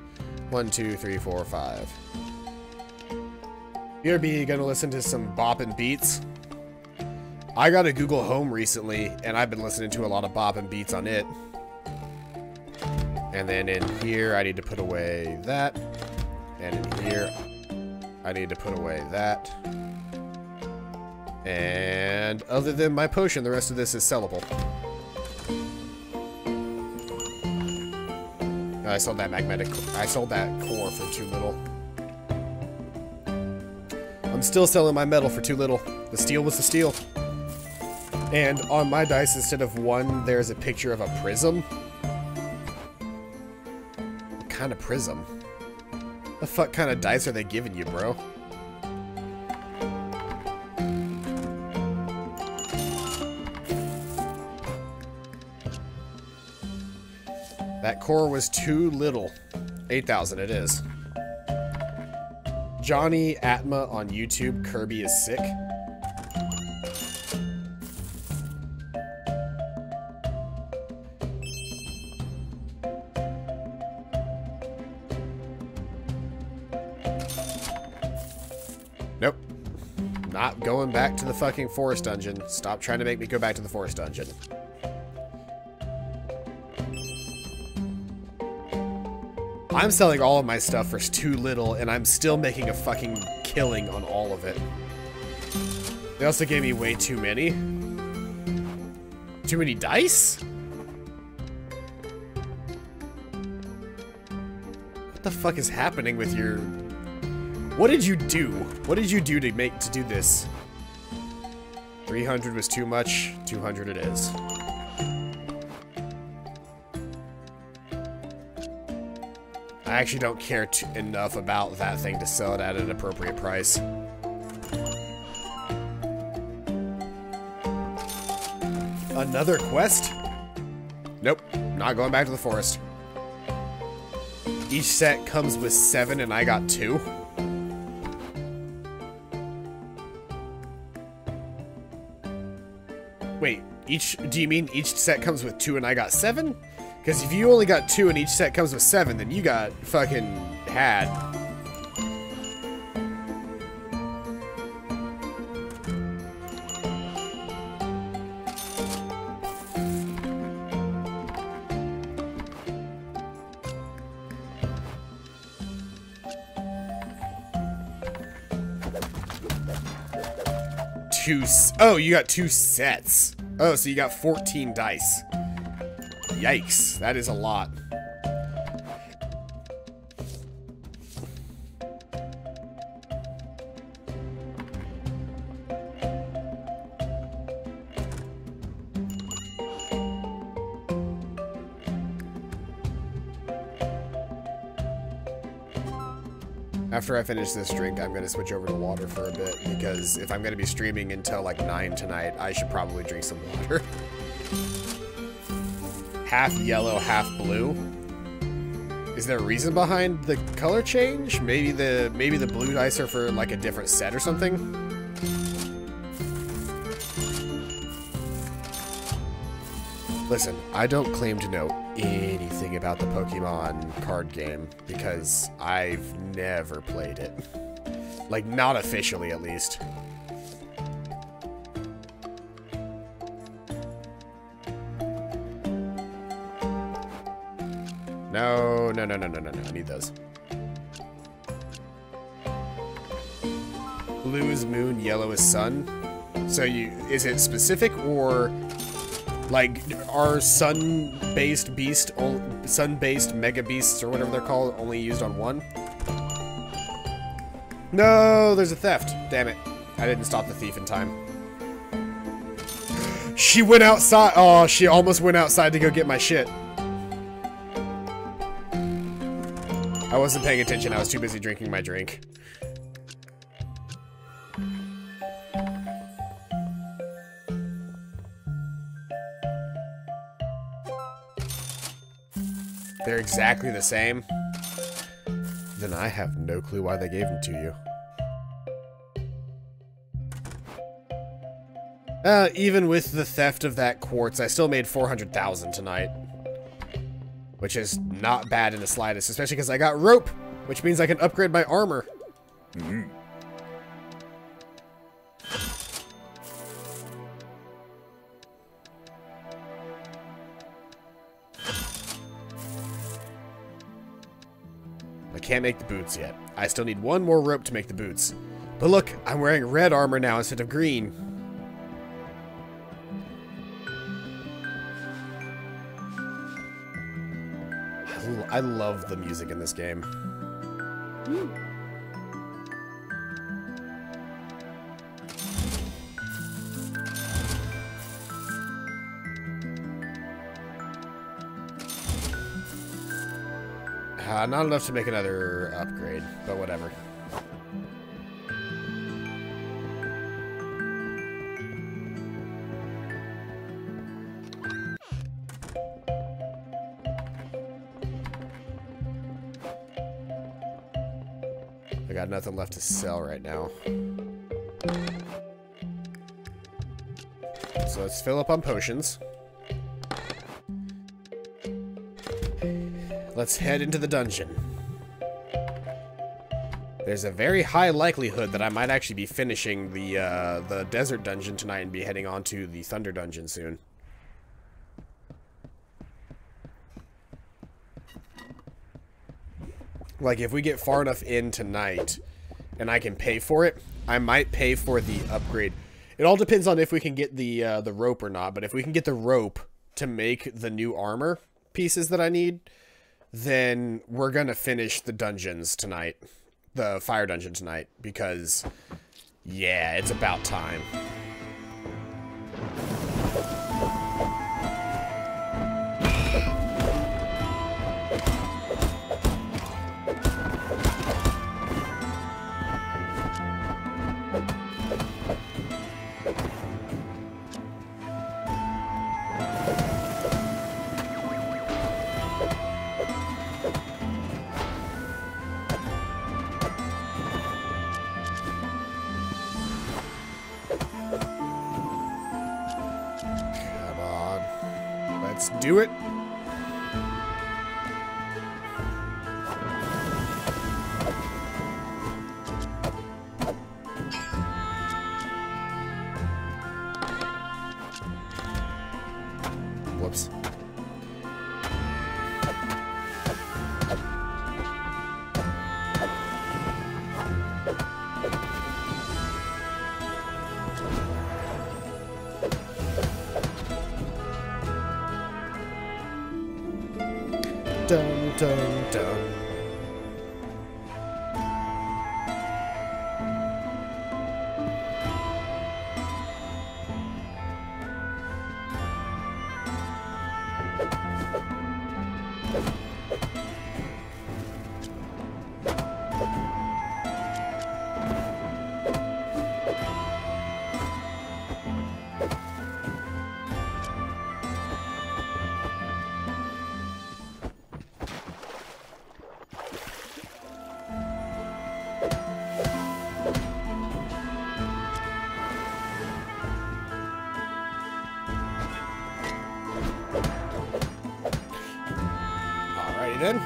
A: 1, 2, 3, 4, 5. BRB gonna listen to some boppin' beats. I got a Google Home recently, and I've been listening to a lot of boppin' beats on it. And then in here, I need to put away that. And in here, I need to put away that. And other than my potion, the rest of this is sellable. I sold that I sold that core for too little. I'm still selling my metal for too little. The steel was the steel. And on my dice, instead of 1, there's a picture of a prism. What kind of prism? The fuck kind of dice are they giving you, bro? That core was too little. 8,000 it is. Johnny Atma on YouTube, Kirby is sick. Nope. Not going back to the fucking forest dungeon. Stop trying to make me go back to the forest dungeon. I'm selling all of my stuff for too little, and I'm still making a fucking killing on all of it. They also gave me way too many. Too many dice? What the fuck is happening with your... What did you do? What did you do to do this? 300 was too much. 200 it is. I actually don't care enough about that thing to sell it at an appropriate price. Another quest? Nope, not going back to the forest. Each set comes with 7 and I got 2. Wait, do you mean each set comes with 2 and I got 7? Because if you only got 2 and each set comes with 7, then you got fucking had. Oh, you got 2 sets. Oh, so you got 14 dice. Yikes, that is a lot. After I finish this drink, I'm going to switch over to water for a bit, because if I'm going to be streaming until like 9 tonight, I should probably drink some water. Half yellow, half blue. Is there a reason behind the color change? Maybe the blue dice are for like a different set or something? Listen, I don't claim to know anything about the Pokemon card game because I've never played it. Like, not officially, at least. No, no, no, no, no, no, no. I need those. Blue is moon, yellow is sun. So is it specific or... like, are sun-based mega beasts, or whatever they're called, only used on one? No, there's a theft. Damn it. I didn't stop the thief in time. She went outside. Oh, she almost went outside to go get my shit. I wasn't paying attention. I was too busy drinking my drink. They're exactly the same. Then I have no clue why they gave them to you. Even with the theft of that quartz, I still made 400,000 tonight. Which is not bad in the slightest, especially because I got rope, which means I can upgrade my armor. Mm-hmm. I can't make the boots yet. I still need one more rope to make the boots. But look, I'm wearing red armor now instead of green. I love the music in this game. Not enough to make another upgrade, but whatever. I got nothing left to sell right now. So let's fill up on potions. Let's head into the dungeon. There's a very high likelihood that I might actually be finishing the desert dungeon tonight and be heading on to the thunder dungeon soon. Like, if we get far enough in tonight and I can pay for it, I might pay for the upgrade. It all depends on if we can get the rope or not, but if we can get the rope to make the new armor pieces that I need, then we're going to finish the dungeons tonight. The fire dungeon tonight, because, yeah, it's about time. Let's do it. Whoops. Dun, dun, dun. Then.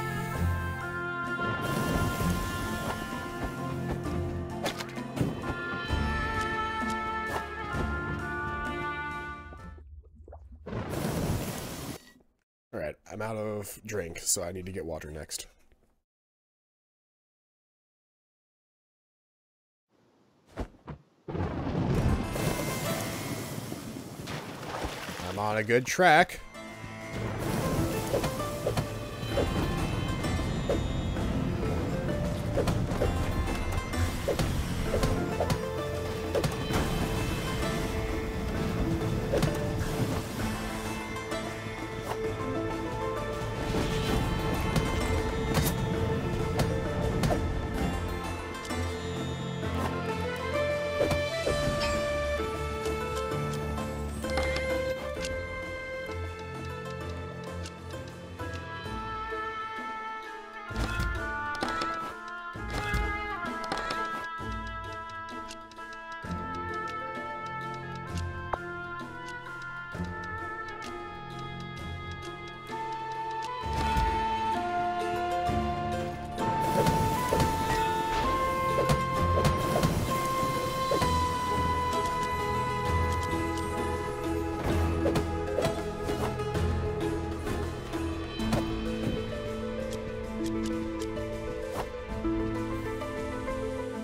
A: All right, I'm out of drink, so I need to get water next. I'm on a good track.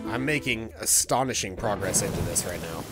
A: I'm making astonishing progress into this right now.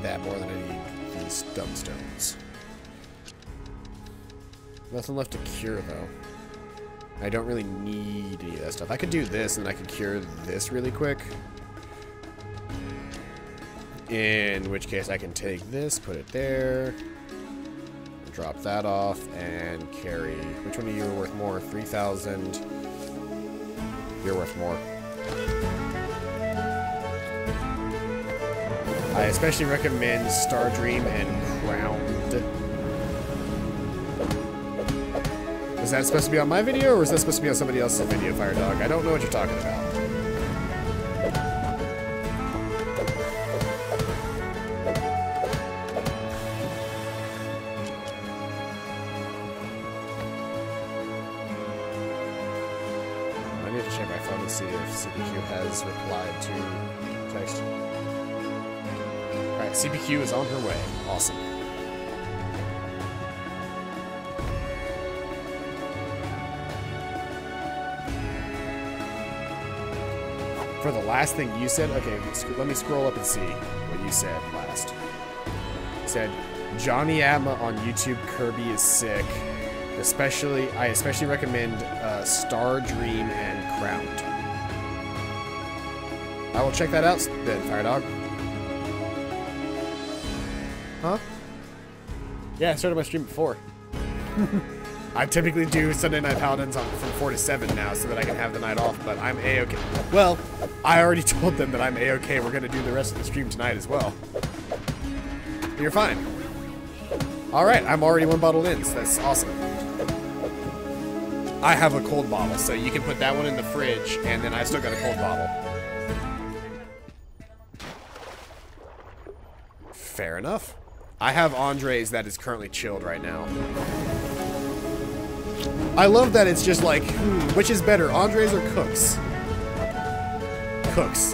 A: that more than I need these dumb stones. Nothing left to cure, though. I don't really need any of that stuff. I could do this, and I could cure this really quick. In which case, I can take this, put it there, drop that off, and carry. Which one of you are worth more? 3,000. You're worth more. I especially recommend Star Dream and Crowned. Is that supposed to be on my video, or is that supposed to be on somebody else's video, Fire Dog? I don't know what you're talking about. I need to check my phone and see if CPQ has replied to text. Alright, CPQ is on her way. Awesome. For the last thing you said, okay, let me scroll up and see what you said last. You said, Johnny Atma on YouTube, Kirby is sick. I especially recommend Star Dream and Crowned. I will check that out then, Fire Dog. Huh? Yeah, I started my stream at 4. I typically do Sunday Night Paladins from 4 to 7 now so that I can have the night off, but I'm A-okay. Well, I already told them that I'm A-okay. We're going to do the rest of the stream tonight as well. You're fine. Alright, I'm already 1 bottle in, so that's awesome. I have a cold bottle, so you can put that one in the fridge, and then I still got a cold bottle. Fair enough. I have Andre's that is currently chilled right now. I love that it's just like, which is better, Andre's or Cook's? Cook's.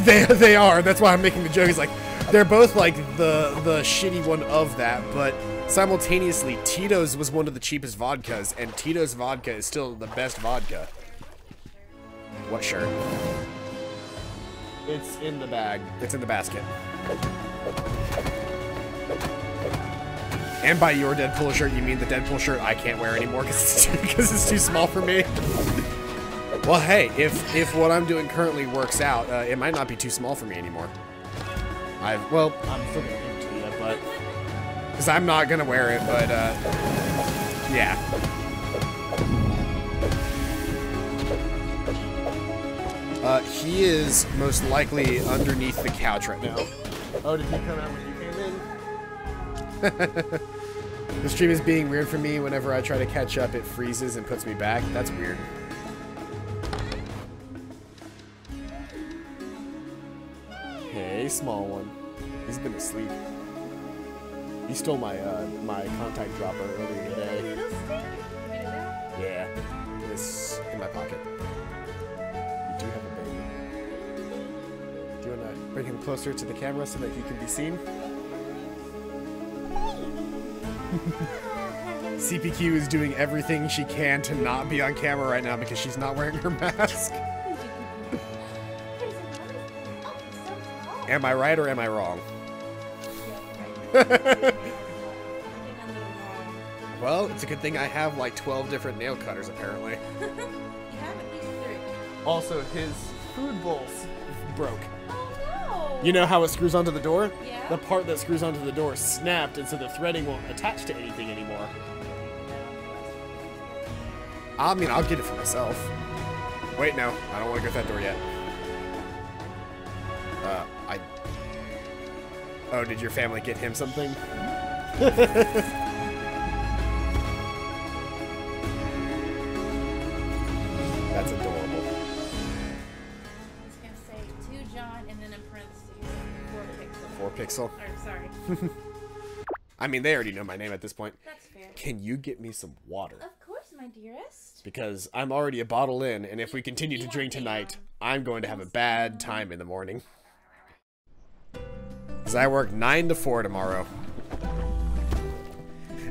A: They are. That's why I'm making the joke. It's like, they're both like the shitty one of that, but simultaneously, Tito's was one of the cheapest vodkas, and Tito's vodka is still the best vodka. What shirt? It's in the bag. It's in the basket. And by your Deadpool shirt, you mean the Deadpool shirt I can't wear anymore because it's too small for me? Well, hey, if what I'm doing currently works out, it might not be too small for me anymore. Well, I'm still gonna give it to you, but... Because I'm not gonna wear it, but, yeah. He is most likely underneath the couch right now. Oh, did he come out when you came in? The stream is being weird for me. Whenever I try to catch up, it freezes and puts me back. That's weird. Hey, small one. He's been asleep. He stole my my contact dropper earlier today. Yeah, it's in my pocket. You do have a baby. Do you want to bring him closer to the camera so that he can be seen? CPQ is doing everything she can to not be on camera right now because she's not wearing her mask. Am I right or am I wrong? Well, it's a good thing I have like 12 different nail cutters apparently.
B: You have at least 3.
A: Also, his food bowl's broke.
B: Oh no!
A: You know how it screws onto the door?
B: Yeah.
A: The part that screws onto the door snapped, and so the threading won't attach to anything anymore. I mean, I'll get it for myself. Wait, no. I don't want to go through that door yet. Oh, did your family get him something? That's adorable.
B: I was gonna say 2 John and then in parentheses 4 pixel.
A: 4 pixel?
B: Or, sorry.
A: I mean, they already know my name at this point.
B: That's fair.
A: Can you get me some water?
B: Of course, my dearest.
A: Because I'm already a bottle in, and if we continue to drink tonight, I'm going to have a bad time in the morning. Because I work 9 to 4 tomorrow.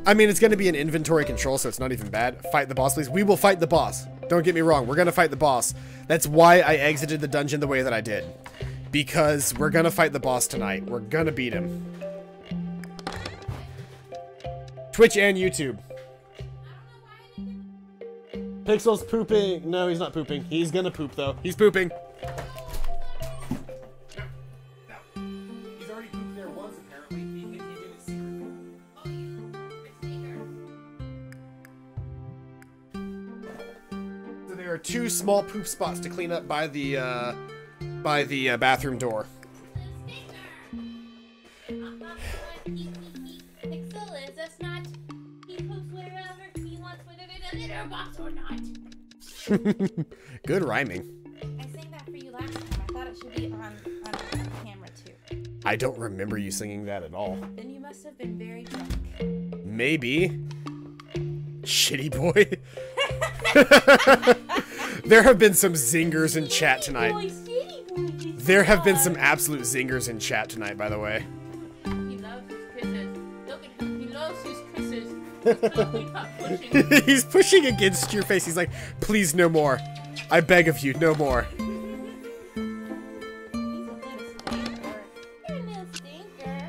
A: I mean, it's going to be an inventory control, so it's not even bad. Fight the boss, please. We will fight the boss. Don't get me wrong. We're going to fight the boss. That's why I exited the dungeon the way that I did. Because we're gonna fight the boss tonight. We're gonna beat him. Twitch and YouTube. Pixel's pooping. No, he's not pooping. He's gonna poop, though. He's pooping. No. He's already pooped there once, apparently. He did it secretly.
B: Oh, you stinker.
A: So there are 2 small poop spots to clean up by the bathroom door.
B: Pixel is a snot. He poops wherever he wants, whether there's a litter box or not.
A: Good rhyming.
B: I sang that for you last time. I thought it should be on camera too.
A: I don't remember you singing that at all.
B: Then you must have been very drunk.
A: Maybe. Shitty boy. There have been some zingers in chat tonight. There have been some absolute zingers in chat tonight, by the way.
B: He loves his kisses. Look at him. He loves his kisses. He's totally not pushing.
A: He's pushing against your face. He's like, please, no more. I beg of you, no more.
B: He's a little stinker. You're a little stinker.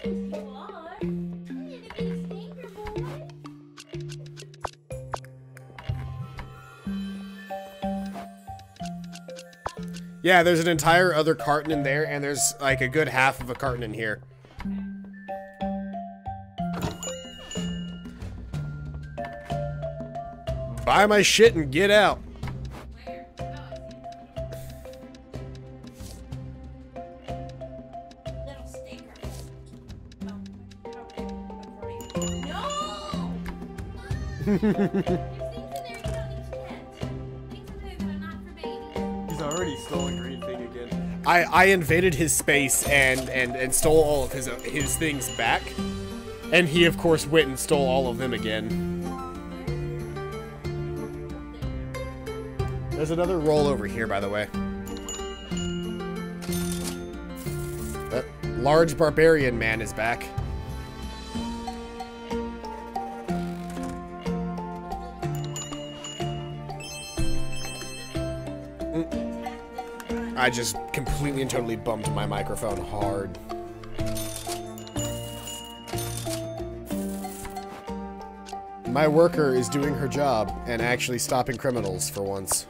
B: You are. You're a little stinker, boy.
A: Yeah, there's an entire other carton in there, and there's like a good half of a carton in here. Buy my shit and get out.
B: Where? Oh, I see. Little stinker. No! There's things in there you don't need to get. Things in there that are not for babies.
A: He's already stolen green thing again. I invaded his space and stole all of his things back. And he, of course, went and stole all of them again. There's another roll over here, by the way. That large barbarian man is back. I just completely and totally bumped my microphone hard. My worker is doing her job and actually stopping criminals for once.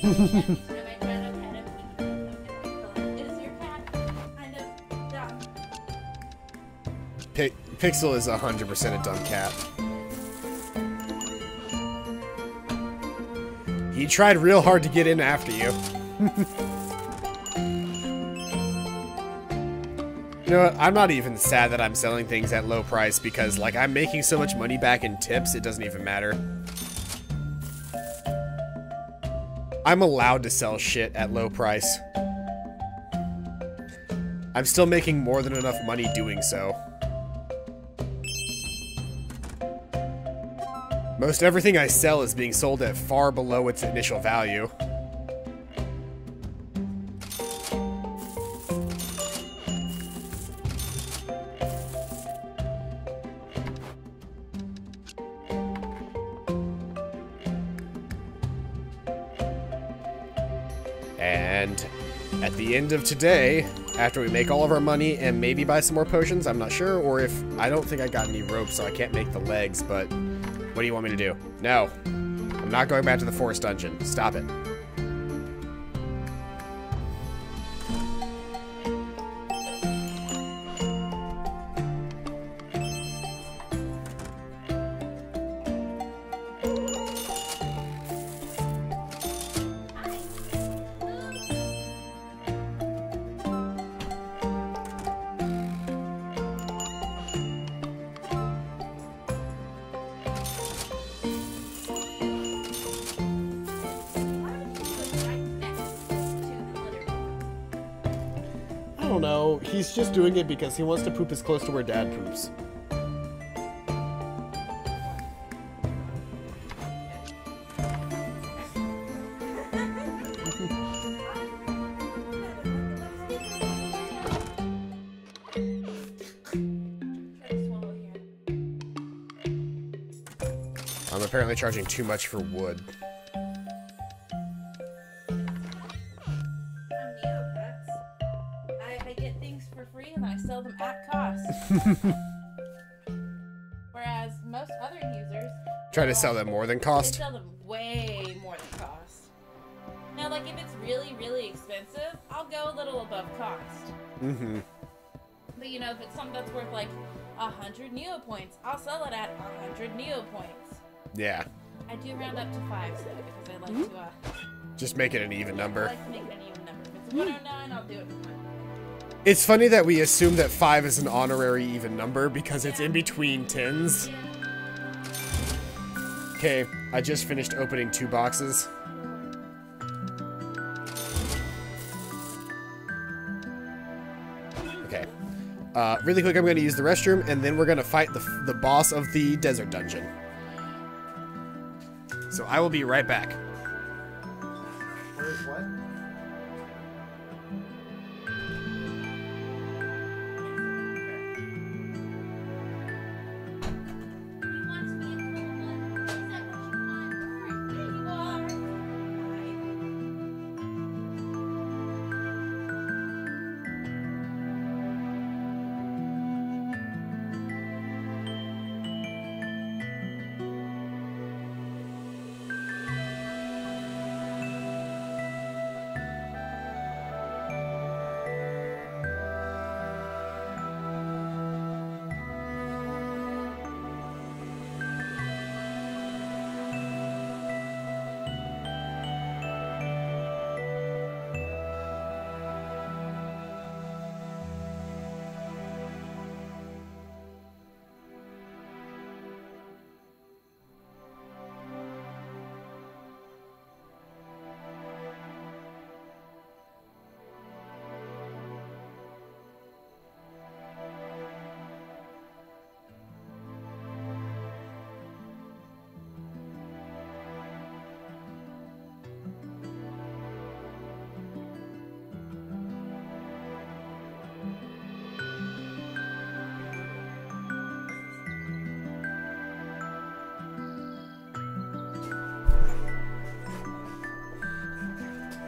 B: Is your cat kind of dumb?
A: Pixel is 100% a dumb cat. He tried real hard to get in after you. You know what? I'm not even sad that I'm selling things at low price because, like, I'm making so much money back in tips, it doesn't even matter. I'm allowed to sell shit at low price. I'm still making more than enough money doing so. Most everything I sell is being sold at far below its initial value. And at the end of today, after we make all of our money and maybe buy some more potions, I'm not sure, or if I don't think I got any rope, so I can't make the legs, but what do you want me to do? No. I'm not going back to the forest dungeon. Stop it. I don't know. He's just doing it because he wants to poop as close to where Dad poops. apparently charging too much for wood.
B: I get things for free and I sell them at cost. Whereas most other users
A: Try to sell them more than
B: they
A: cost.
B: sell them way more than cost. Now, like if it's really, really expensive, I'll go a little above cost.
A: Mm-hmm.
B: But you know, if it's something that's worth like 100 Neo points, I'll sell it at 100 Neo points.
A: Yeah.
B: I do round up to 5 though, because I like to
A: Just make it an even number.
B: I like to make it an even number. If it's 109, I'll do it for 1.
A: It's funny that we assume that 5 is an honorary even number because it's in between tens.
B: Yeah.
A: Okay, I just finished opening 2 boxes. Okay. Really quick, I'm going to use the restroom, and then we're going to fight the boss of the desert dungeon. So I will be right back. Where's what?
B: You want to be a cool one? Is that what you want? There you are.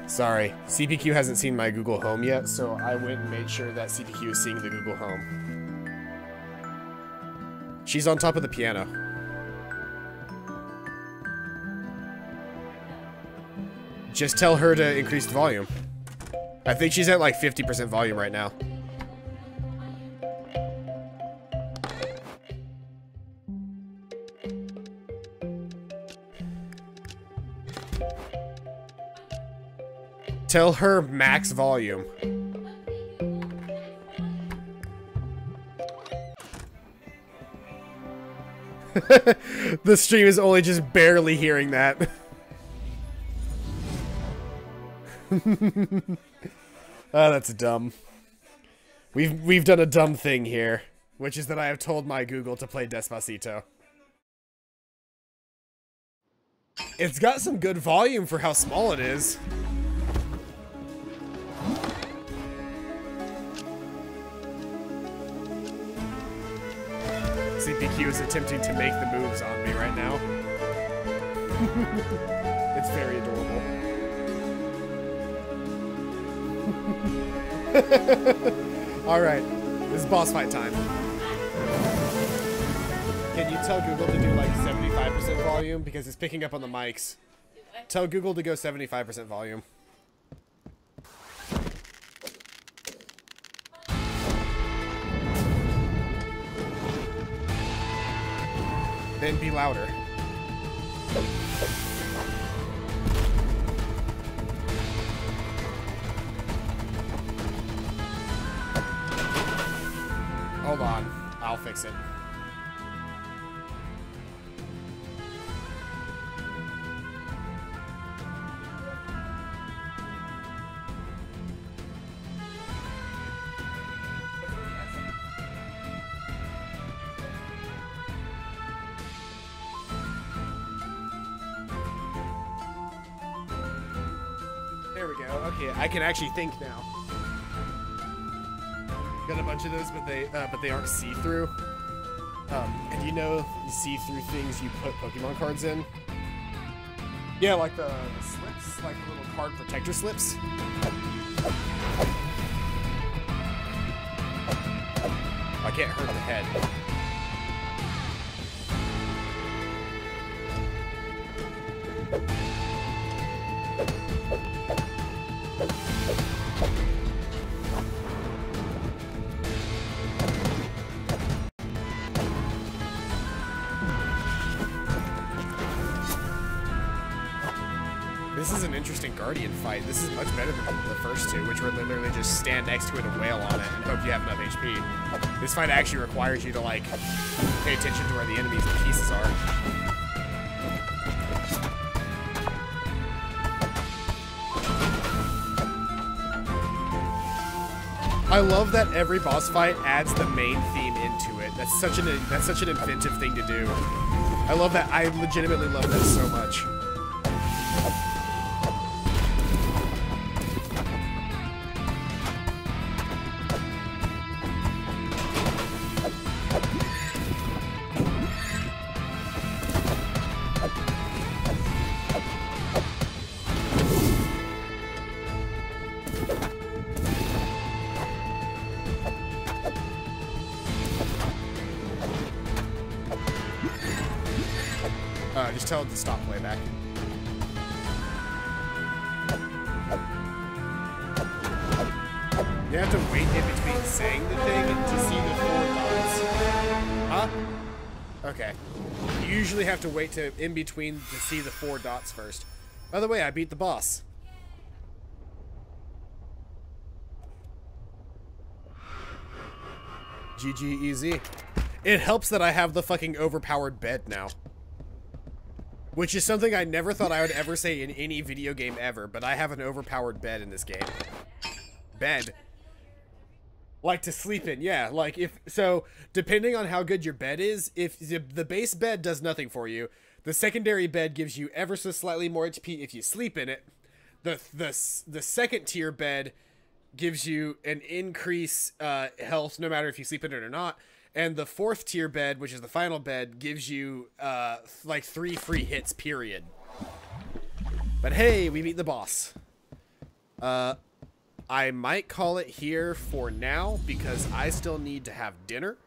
A: Sorry, CPQ hasn't seen my Google Home yet, so I went and made sure that CPQ is seeing the Google Home. She's on top of the piano. Just tell her to increase the volume. I think she's at like 50% volume right now. Tell her max volume. The stream is only just barely hearing that. Oh, that's dumb. We've done a dumb thing here, which is that I have told my Google to play Despacito. It's got some good volume for how small it is. CPQ is attempting to make the moves on me right now. It's very adorable. Alright, this is boss fight time. Can you tell Google to do like 75% volume? Because it's picking up on the mics. Tell Google to go 75% volume. Then be louder. Hold on, I'll fix it. There we go. Okay, I can actually think now. Got a bunch of those, but they aren't see-through. And you know, you see through things you put Pokemon cards in? Yeah, like the slips, like the little card protector slips. I can't hurt the head. This is an interesting Guardian fight. This is much better than the first two, which were literally just stand next to it and wail on it and hope you have enough HP. This fight actually requires you to, like, pay attention to where the enemies and pieces are. I love that every boss fight adds the main theme into it. That's such an inventive thing to do. I love that. I legitimately love that so much. Just tell it to stop playback. You have to wait in between saying the thing to see the 4 dots. Huh? Okay. You usually have to wait in between to see the 4 dots first. By the way, I beat the boss. GG easy. It helps that I have the fucking overpowered bed now. Which is something I never thought I would ever say in any video game ever, but I have an overpowered bed in this game. Bed. Like to sleep in, yeah. Like so, depending on how good your bed is, if the base bed does nothing for you, the secondary bed gives you ever so slightly more HP if you sleep in it. The second tier bed gives you an increase health no matter if you sleep in it or not. And the 4th tier bed, which is the final bed, gives you, like 3 free hits, period. But hey, we beat the boss. I might call it here for now, because I still need to have dinner.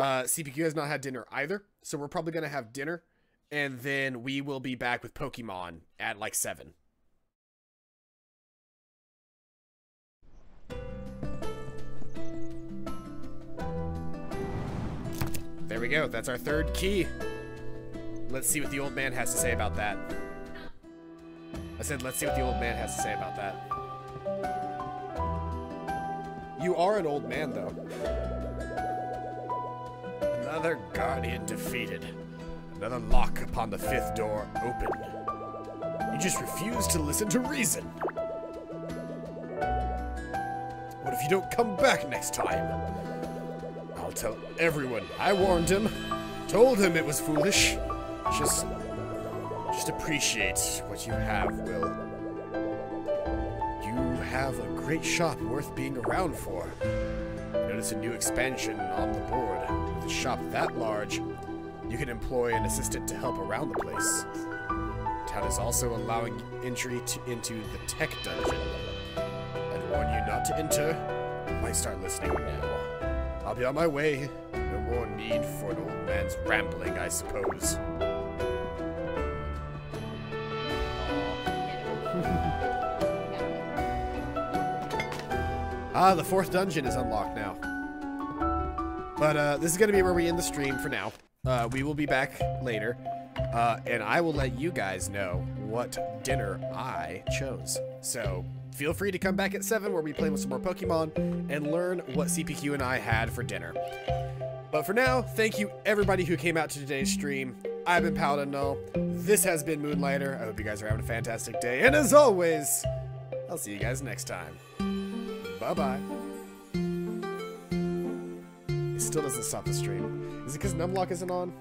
A: CPQ has not had dinner either, so we're probably going to have dinner. And then we will be back with Pokemon at, like, 7. There we go. That's our 3rd key. Let's see what the old man has to say about that. I said, let's see what the old man has to say about that. You are an old man, though. Another guardian defeated. Another lock upon the 5th door open. You just refuse to listen to reason. What if you don't come back next time? I'll tell everyone. I warned him. Told him it was foolish. Just appreciate what you have, Will. You have a great shop worth being around for. Notice a new expansion on the board. With a shop that large, you can employ an assistant to help around the place. Town is also allowing entry into the tech dungeon. I'd warn you not to enter. You might start listening now. I'll be on my way. No more need for an old man's rambling, I suppose. The 4th dungeon is unlocked now. But this is going to be where we end the stream for now. We will be back later. And I will let you guys know what dinner I chose. So feel free to come back at 7 where we play with some more Pokemon and learn what CPQ and I had for dinner. But for now, thank you everybody who came out to today's stream. I've been Paladin Null. This has been Moonlighter. I hope you guys are having a fantastic day. And as always, I'll see you guys next time. Bye-bye. It still doesn't stop the stream. Is it because Numlock isn't on?